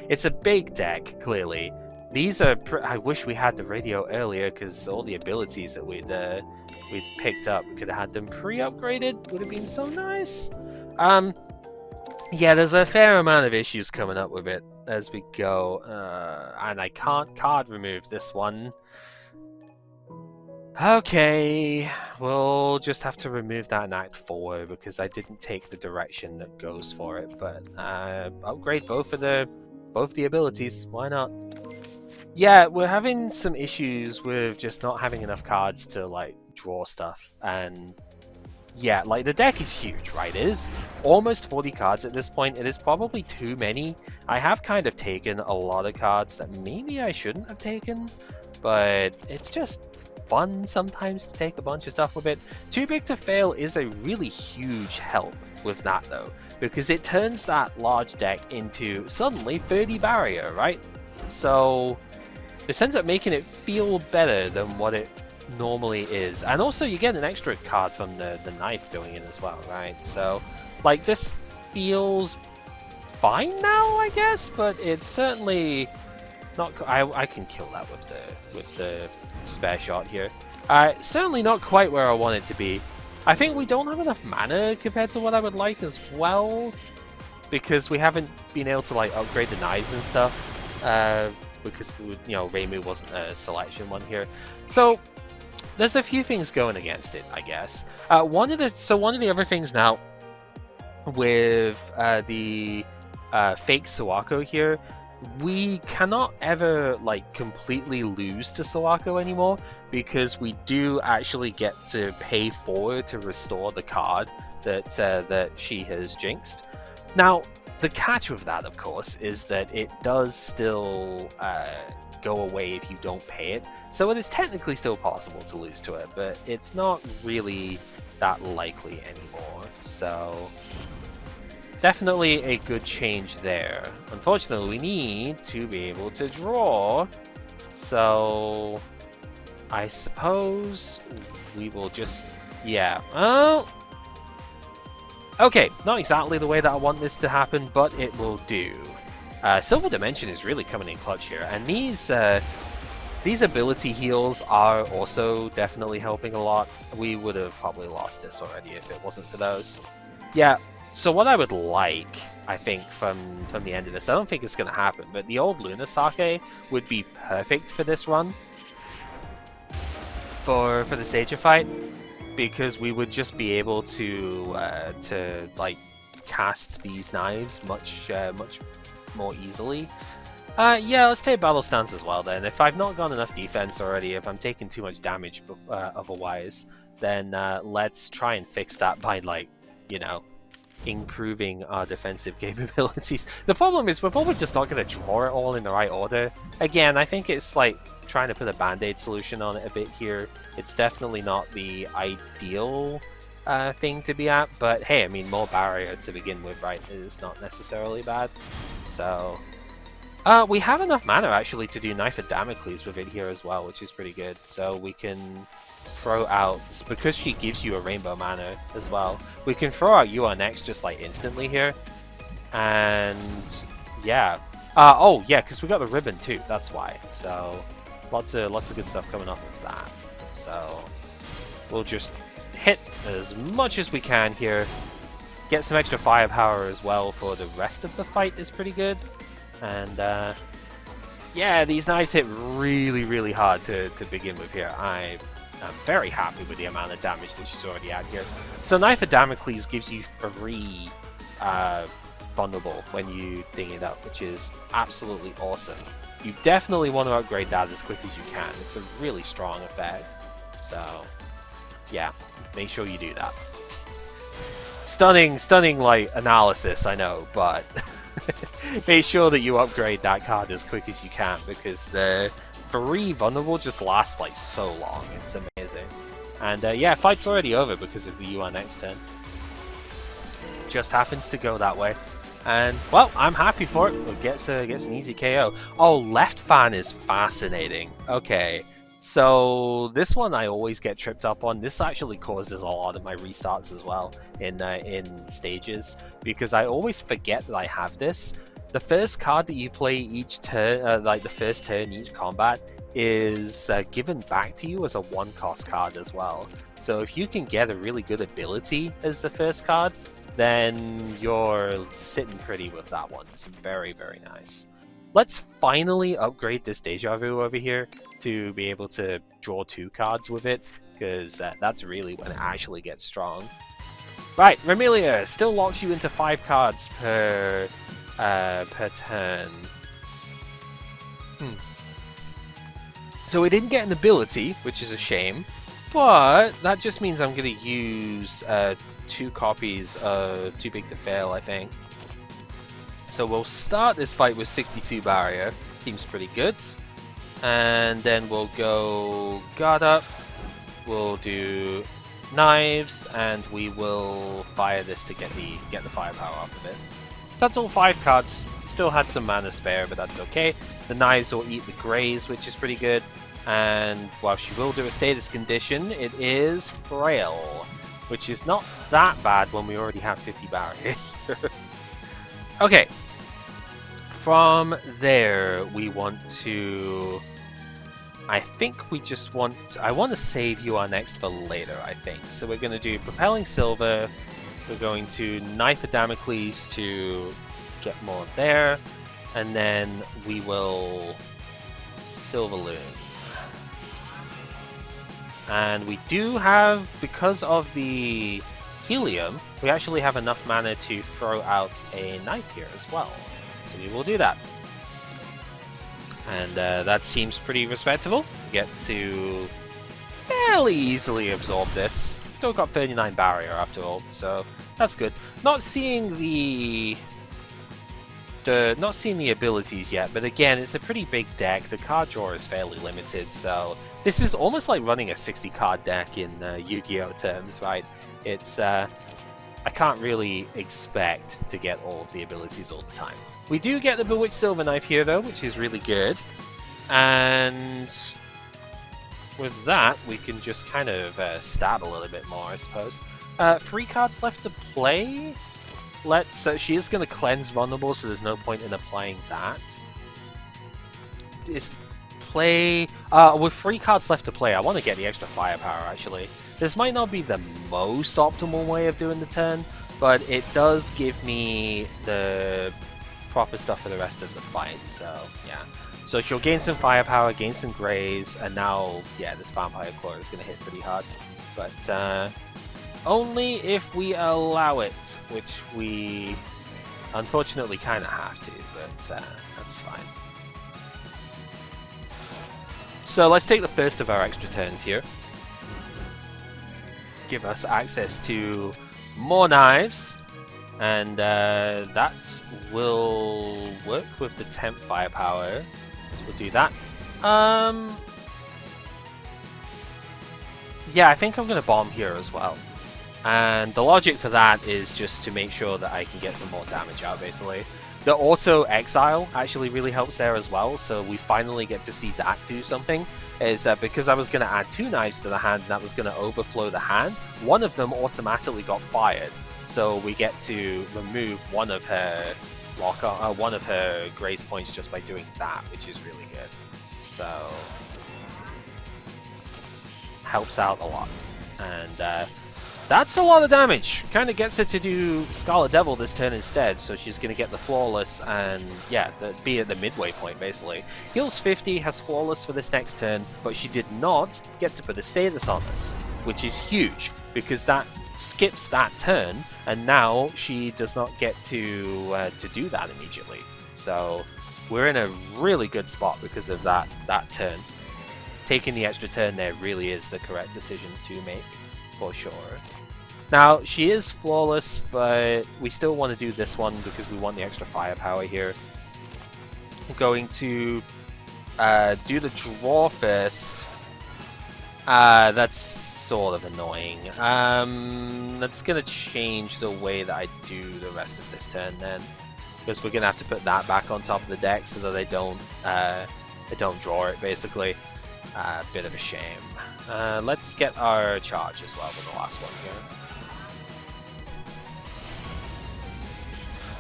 it's a big deck, clearly. These are, I wish we had the radio earlier, because all the abilities that we'd picked up, we could have had them pre-upgraded, would have been so nice. Yeah, there's a fair amount of issues coming up with it as we go, and I can't card remove this one. Okay, we'll just have to remove that in Act 4 because I didn't take the direction that goes for it, but upgrade both the abilities, why not? Yeah, we're having some issues with just not having enough cards to like draw stuff, and yeah, like the deck is huge, right? It is almost 40 cards at this point. It is probably too many. I have kind of taken a lot of cards that maybe I shouldn't have taken, but it's just fun sometimes to take a bunch of stuff with it. Too Big to Fail is a really huge help with that though, because it turns that large deck into suddenly 30 barrier, right? So this ends up making it feel better than what it normally is, and also you get an extra card from the knife going in as well, right? So like this feels fine now, I guess, but it's certainly not. I can kill that with the spare shot here. Certainly not quite where I want it to be. I think we don't have enough mana compared to what I would like as well, because we haven't been able to like upgrade the knives and stuff, because you know Reimu wasn't a selection one here. So there's a few things going against it, I guess. One of the other things now with the fake Sawako here, we cannot ever like completely lose to Sawako anymore, because we do actually get to pay forward to restore the card that she has jinxed. Now, the catch with that, of course, is that it does still go away if you don't pay it. So it is technically still possible to lose to it, but it's not really that likely anymore. So definitely a good change there. Unfortunately, we need to be able to draw. So I suppose we will just... yeah. Oh! Okay, not exactly the way that I want this to happen, but it will do. Silver Dimension is really coming in clutch here, and these ability heals are also definitely helping a lot. We would have probably lost this already if it wasn't for those. Yeah, so what I would like, I think, from the end of this, I don't think it's going to happen, but the old Luna Sake would be perfect for this run, for the Sager fight, because we would just be able to like cast these knives much more easily. Yeah, let's take Battle Stance as well then. If I've not got enough defense already, if I'm taking too much damage otherwise, then let's try and fix that by, like, you know, improving our defensive capabilities. The problem is we're probably just not going to draw it all in the right order. Again, I think it's like trying to put a band-aid solution on it a bit here. It's definitely not the ideal thing to be at, but hey, I mean, more barrier to begin with, right, is not necessarily bad. So we have enough mana actually to do Knife of Damocles with it here as well, which is pretty good. So we can throw out, because she gives you a rainbow mana as well, we can throw out You Are Next just like instantly here. And yeah, oh yeah, because we got the ribbon too, that's why. So lots of good stuff coming off of that. So we'll just hit as much as we can here, get some extra firepower as well for the rest of the fight is pretty good. And yeah, these knives hit really hard to begin with here. I'm very happy with the amount of damage that she's already had here. So Knife of Damocles gives you 3 vulnerable when you ding it up, which is absolutely awesome. You definitely want to upgrade that as quick as you can. It's a really strong effect. So yeah, make sure you do that. Stunning like analysis, I know, but make sure that you upgrade that card as quick as you can, because the 3 vulnerable just lasts like so long. It's amazing. And yeah, fight's already over because of the You Are Next turn. Just happens to go that way. And, well, I'm happy for it. It gets an easy KO. Oh, left fan is fascinating. Okay, so this one I always get tripped up on. This actually causes a lot of my restarts as well in stages, because I always forget that I have this. The first card that you play each turn, like the first turn each combat, is given back to you as a 1-cost card as well. So if you can get a really good ability as the first card, then you're sitting pretty with that one. It's very nice. Let's finally upgrade this Deja Vu over here to be able to draw 2 cards with it, because that's really when it actually gets strong. Right, Remelia still locks you into 5 cards per turn. So we didn't get an ability, which is a shame, but that just means I'm going to use 2 copies of Too Big to Fail, I think. So we'll start this fight with 62 barrier, seems pretty good. And then we'll go guard up, we'll do knives, and we will fire this to get the firepower off of it. That's all 5 cards. Still had some mana spare, but that's okay. The knives will eat the greys, which is pretty good. And while she will do a status condition, it is frail, which is not that bad when we already have 50 barriers. Okay. From there, we want to... I think we just want... I want to save You Are Next for later, I think. So we're going to do Propelling Silver. We're going to Knife of Damocles to get more there. And then we will Silver Loon. And we do have, because of the helium, we actually have enough mana to throw out a knife here as well. So we will do that. And that seems pretty respectable. We get to fairly easily absorb this. Still got 39 barrier after all, so that's good. Not seeing the abilities yet, but again, it's a pretty big deck. The card draw is fairly limited, so this is almost like running a 60 card deck in Yu-Gi-Oh terms, right? It's I can't really expect to get all of the abilities all the time. We do get the Bewitched Silver Knife here though, which is really good, and with that, we can just kind of stab a little bit more, I suppose. 3 cards left to play. She is going to cleanse vulnerable, so there's no point in applying that. With 3 cards left to play, I want to get the extra firepower, actually. This might not be the most optimal way of doing the turn, but it does give me the proper stuff for the rest of the fight, so yeah. So she'll gain some firepower, gain some graze, and now, yeah, this Vampire Claw is going to hit pretty hard. But only if we allow it, which we unfortunately kind of have to, but that's fine. So let's take the first of our extra turns here. Give us access to more knives, and that will work with the temp firepower. So we'll do that. Yeah, I think I'm going to bomb here as well. And the logic for that is just to make sure that I can get some more damage out, basically. The auto exile actually really helps there as well, so we finally get to see that do something. Is because I was going to add 2 knives to the hand and that was going to overflow the hand, one of them automatically got fired. So we get to remove one of her grace points just by doing that, which is really good. So helps out a lot. And that's a lot of damage. Kind of gets her to do Scarlet Devil this turn instead, so she's going to get the Flawless and, yeah, be at the midway point, basically. Heals 50, has Flawless for this next turn, but she did not get to put a status on us, which is huge, because that skips that turn, and now she does not get to do that immediately. So we're in a really good spot because of that turn. Taking the extra turn there really is the correct decision to make, for sure. Now, she is flawless, but we still want to do this one because we want the extra firepower here. I'm going to do the draw first. That's sort of annoying. That's going to change the way that I do the rest of this turn then. Because we're going to have to put that back on top of the deck so that they don't draw it, basically. Bit of a shame. Let's get our charge as well with the last one here.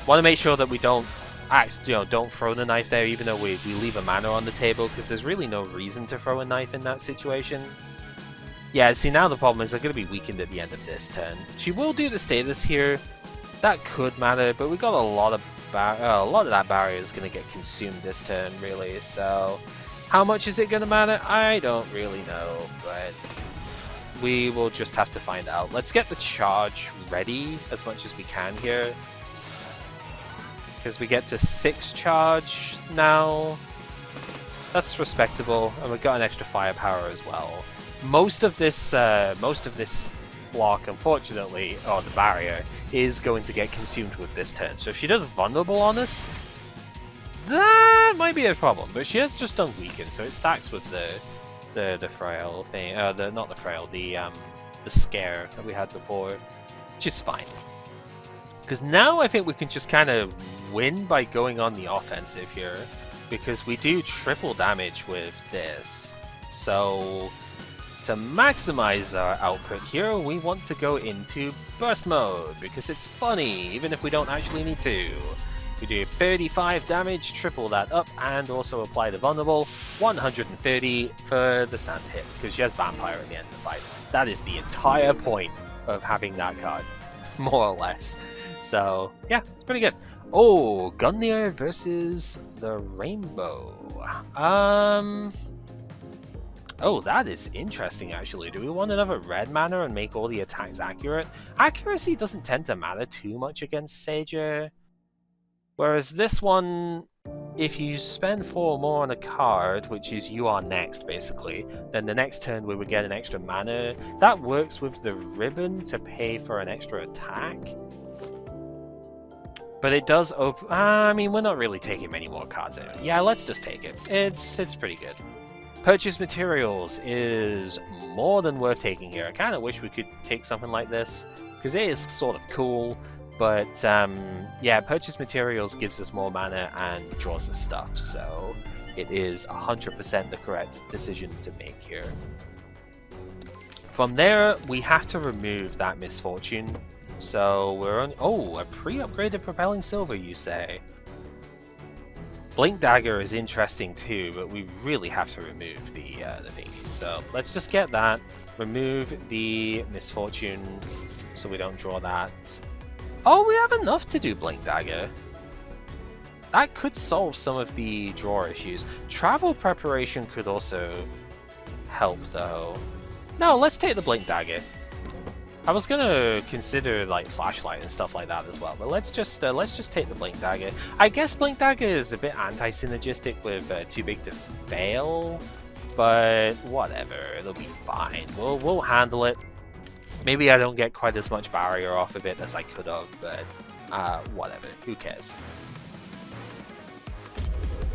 Want to make sure that we don't throw the knife there, even though we leave a mana on the table, because there's really no reason to throw a knife in that situation. Yeah, see, now the problem is they're going to be weakened at the end of this turn. She will do the status here. That could matter, but we got a lot of that barrier is going to get consumed this turn, really. So, how much is it going to matter? I don't really know, but we will just have to find out. Let's get the charge ready as much as we can here, because we get to 6 charge now. That's respectable, and we've got an extra firepower as well. Most of this block, unfortunately, or the barrier, is going to get consumed with this turn. So if she does vulnerable on us, that might be a problem. But she has just done weaken, so it stacks with the frail thing. Not the frail, the scare that we had before, which is fine. Because now I think we can just kind of win by going on the offensive here, because we do triple damage with this. So to maximize our output here, we want to go into burst mode, because it's funny, even if we don't actually need to. We do 35 damage, triple that up, and also apply the vulnerable, 130 for the stand hit, because she has Vampire at the end of the fight. That is the entire point of having that card, more or less. So, yeah, it's pretty good. Oh, Gungnir versus the Rainbow. Oh, that is interesting, actually. Do we want another red mana and make all the attacks accurate? Accuracy doesn't tend to matter too much against Sager. Whereas this one, if you spend 4 more on a card, which is you are next basically, then the next turn we would get an extra mana. That works with the ribbon to pay for an extra attack. But it does open... I mean, we're not really taking many more cards anyway. Yeah, let's just take it. It's pretty good. Purchase materials is more than worth taking here. I kind of wish we could take something like this, because it is sort of cool. But yeah, purchase materials gives us more mana and draws us stuff. So it is 100% the correct decision to make here. From there, we have to remove that misfortune. So we're on... Oh, a pre-upgraded propelling silver, you say? Blink Dagger is interesting too, but we really have to remove the thingies. So let's just get that. Remove the misfortune so we don't draw that. Oh, we have enough to do Blink Dagger. That could solve some of the draw issues. Travel preparation could also help though. No, let's take the Blink Dagger. I was gonna consider like flashlight and stuff like that as well, but let's just take the Blink Dagger. I guess Blink Dagger is a bit anti-synergistic with Too Big to Fail, but whatever, it'll be fine. We'll handle it. Maybe I don't get quite as much barrier off of it as I could have, but whatever. Who cares?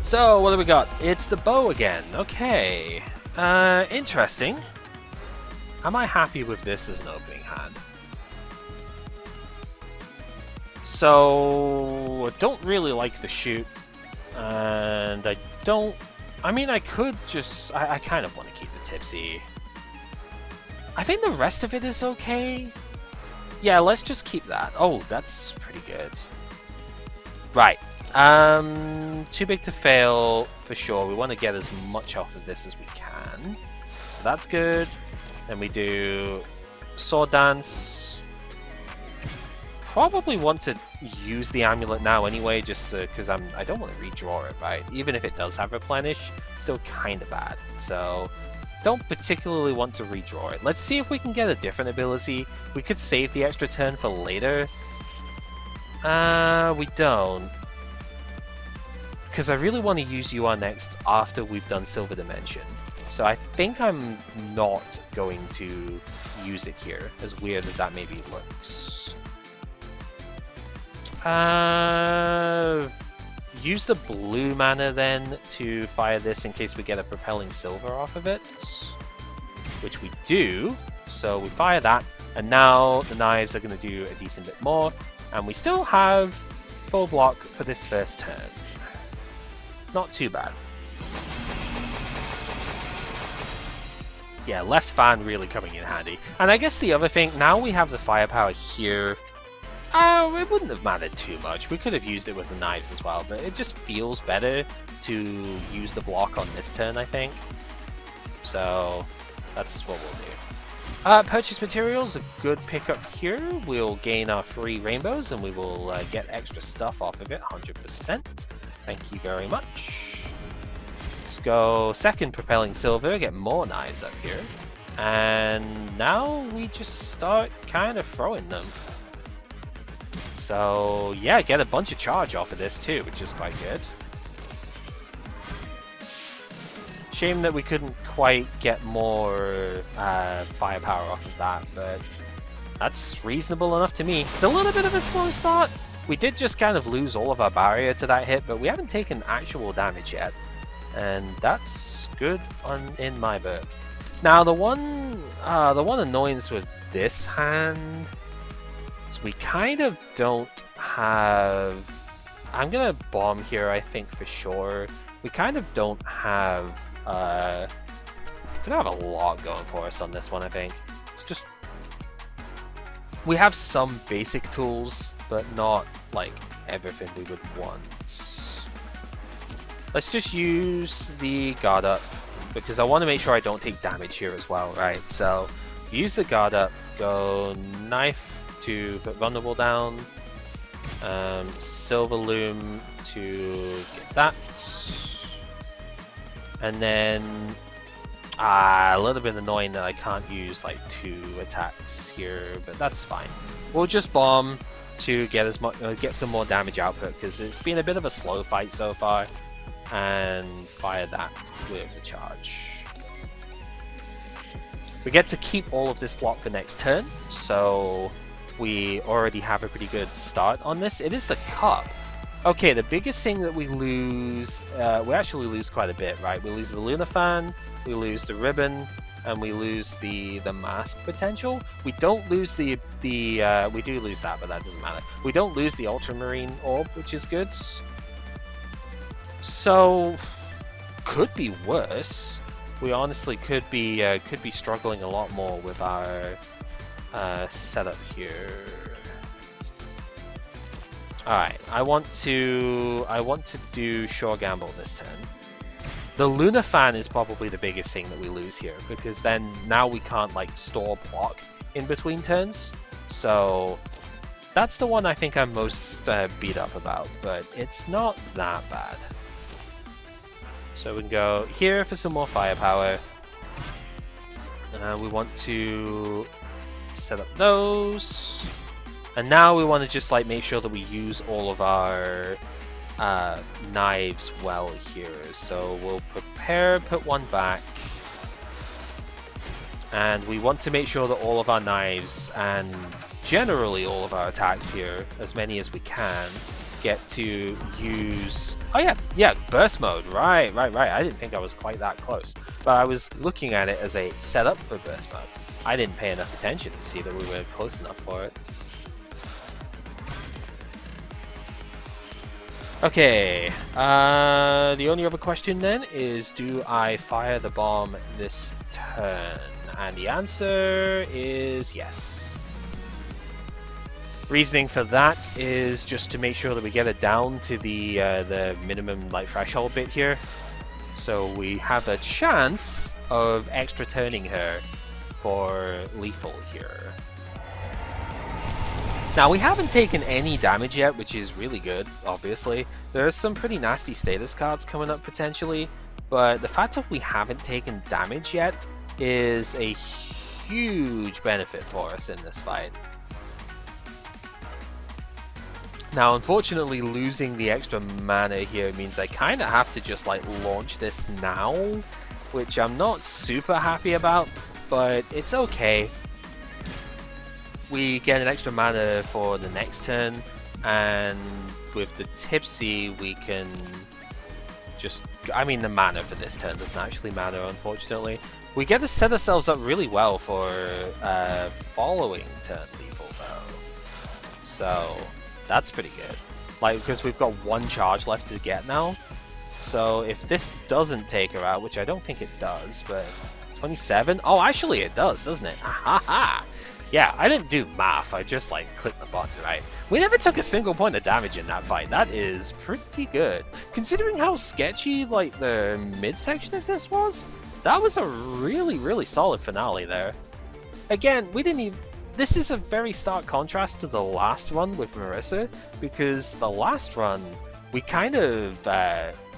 So what do we got? It's the bow again. Okay, interesting. Am I happy with this as an opening hand? So, I don't really like the shoot, and I don't... I mean, I could just... I kind of want to keep the tipsy. I think the rest of it is okay. Yeah, let's just keep that. Oh, that's pretty good. Right. Too Big to Fail, for sure. We want to get as much off of this as we can. So that's good. Then we do Sword Dance. Probably want to use the amulet now anyway, just because I don't want to redraw it, right? Even if it does have Replenish, it's still kind of bad. So don't particularly want to redraw it. Let's see if we can get a different ability. We could save the extra turn for later. We don't. Because I really want to use You Are Next after we've done Silver Dimension. So I think I'm not going to use it here, as weird as that maybe looks. Use the blue mana then to fire this in case we get a propelling silver off of it, which we do. So we fire that, and now the knives are going to do a decent bit more, and we still have full block for this first turn. Not too bad. Yeah, left fan really coming in handy. And I guess the other thing, now we have the firepower here. It wouldn't have mattered too much. We could have used it with the knives as well, but it just feels better to use the block on this turn, I think. So that's what we'll do. Purchase materials, a good pickup here. We'll gain our free rainbows and we will get extra stuff off of it, 100%. Thank you very much. Let's go second propelling silver, get more knives up here. And now we just start kind of throwing them. So yeah, get a bunch of charge off of this too, which is quite good. Shame that we couldn't quite get more firepower off of that, but that's reasonable enough to me. It's a little bit of a slow start. We did just kind of lose all of our barrier to that hit, but we haven't taken actual damage yet. And that's good in my book. Now the one annoyance with this hand is we kind of don't have... I'm gonna bomb here, I think, for sure. We kind of don't have we don't have a lot going for us on this one, I think. It's just we have some basic tools, but not like everything we would want. Let's just use the guard up, because I want to make sure I don't take damage here as well, right? So, use the guard up, go knife to put vulnerable down, silver loom to get that, and then a little bit annoying that I can't use like 2 attacks here, but that's fine. We'll just bomb to get some more damage output, because it's been a bit of a slow fight so far. and fire that with the charge. We get to keep all of this block for next turn, so we already have a pretty good start on this. It is the cup. Okay, the biggest thing that we lose, we actually lose quite a bit, right? We lose the Lunar Fan, we lose the ribbon, and we lose the mask potential. We don't lose we do lose that, but that doesn't matter. We don't lose the Ultramarine Orb, which is good. So, could be worse. We honestly could be struggling a lot more with our setup here. Alright, I want to do Sure Gamble this turn. The Lunar Fan is probably the biggest thing that we lose here, because then now we can't like store block in between turns. So that's the one I think I'm most beat up about, but it's not that bad. So we can go here for some more firepower. We want to set up those. And now we want to just like make sure that we use all of our knives well here. So we'll prepare, put one back. And we want to make sure that all of our knives and generally all of our attacks here, as many as we can, get to use... Oh yeah, burst mode, right. I didn't think I was quite that close. But I was looking at it as a setup for burst mode. I didn't pay enough attention to see that we were close enough for it. Okay, the only other question then is, do I fire the bomb this turn? And the answer is yes. Reasoning for that is just to make sure that we get it down to the minimum like threshold bit here, so we have a chance of extra turning her for lethal here. Now, we haven't taken any damage yet, which is really good, obviously. There are some pretty nasty status cards coming up potentially, but the fact that we haven't taken damage yet is a huge benefit for us in this fight. Now, unfortunately, losing the extra mana here means I kind of have to just like launch this now, which I'm not super happy about, but it's okay. We get an extra mana for the next turn, and with the Tipsy we can just... I mean, the mana for this turn doesn't actually matter, unfortunately. We get to set ourselves up really well for following turn lethal, though. So, that's pretty good. Like, because we've got one charge left to get now. So, if this doesn't take her out, which I don't think it does, but... 27? Oh, actually it does, doesn't it? Ha! Yeah, I didn't do math, I just like clicked the button, right? We never took a single point of damage in that fight. That is pretty good. Considering how sketchy like the midsection of this was, that was a really solid finale there. Again, we didn't even... This is a very stark contrast to the last run with Marissa, because the last run, we kind of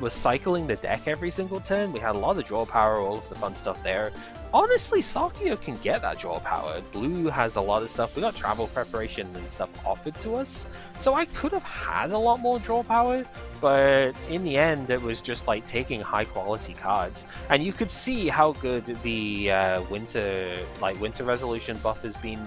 was cycling the deck every single turn. We had a lot of draw power, all of the fun stuff there. Honestly, Sakuya can get that draw power. Blue has a lot of stuff. We got travel preparation and stuff offered to us, so I could have had a lot more draw power, but in the end it was just like taking high quality cards. And you could see how good the winter resolution buff has been.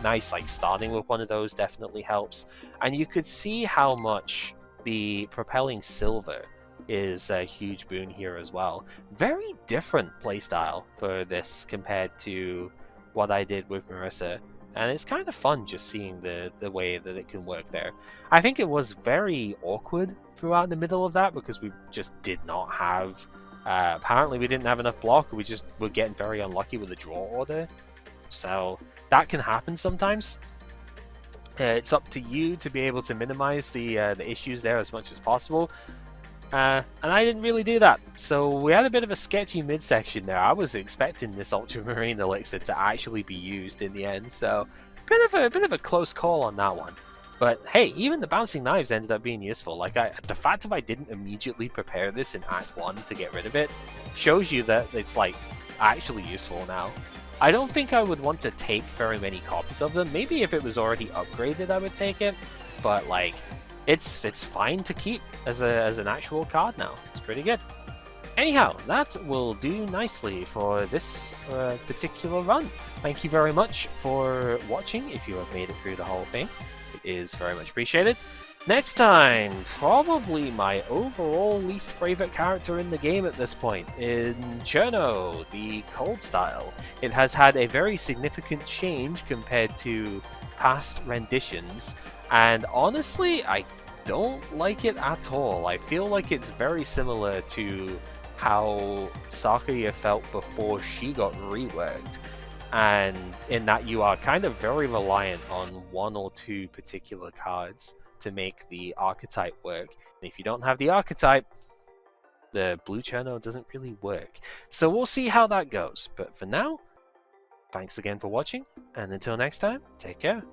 Nice, like starting with one of those definitely helps. And you could see how much the propelling silver is a huge boon here as well. Very different playstyle for this compared to what I did with Marissa, and it's kind of fun just seeing the way that it can work there. I think it was very awkward throughout the middle of that because we just did not have apparently we didn't have enough block. We just were getting very unlucky with the draw order, so that can happen sometimes. It's up to you to be able to minimize the issues there as much as possible. And I didn't really do that, so we had a bit of a sketchy midsection there. I was expecting this Ultramarine Elixir to actually be used in the end, so a bit of a close call on that one. But hey, even the bouncing knives ended up being useful. Like the fact that I didn't immediately prepare this in Act 1 to get rid of it shows you that it's like actually useful now. I don't think I would want to take very many copies of them. Maybe if it was already upgraded I would take it, but like it's fine to keep as an actual card now. It's pretty good. Anyhow, that will do nicely for this particular run. Thank you very much for watching. If you have made it through the whole thing, it is very much appreciated. Next time, probably my overall least favorite character in the game at this point, in Cherno, the cold style. It has had a very significant change compared to past renditions, and honestly, I don't like it at all. I feel like it's very similar to how Sakuya felt before she got reworked, and in that you are kind of very reliant on one or two particular cards to make the archetype work. And if you don't have the archetype, the blue Cherno doesn't really work. So we'll see how that goes. But for now, thanks again for watching, and until next time, take care.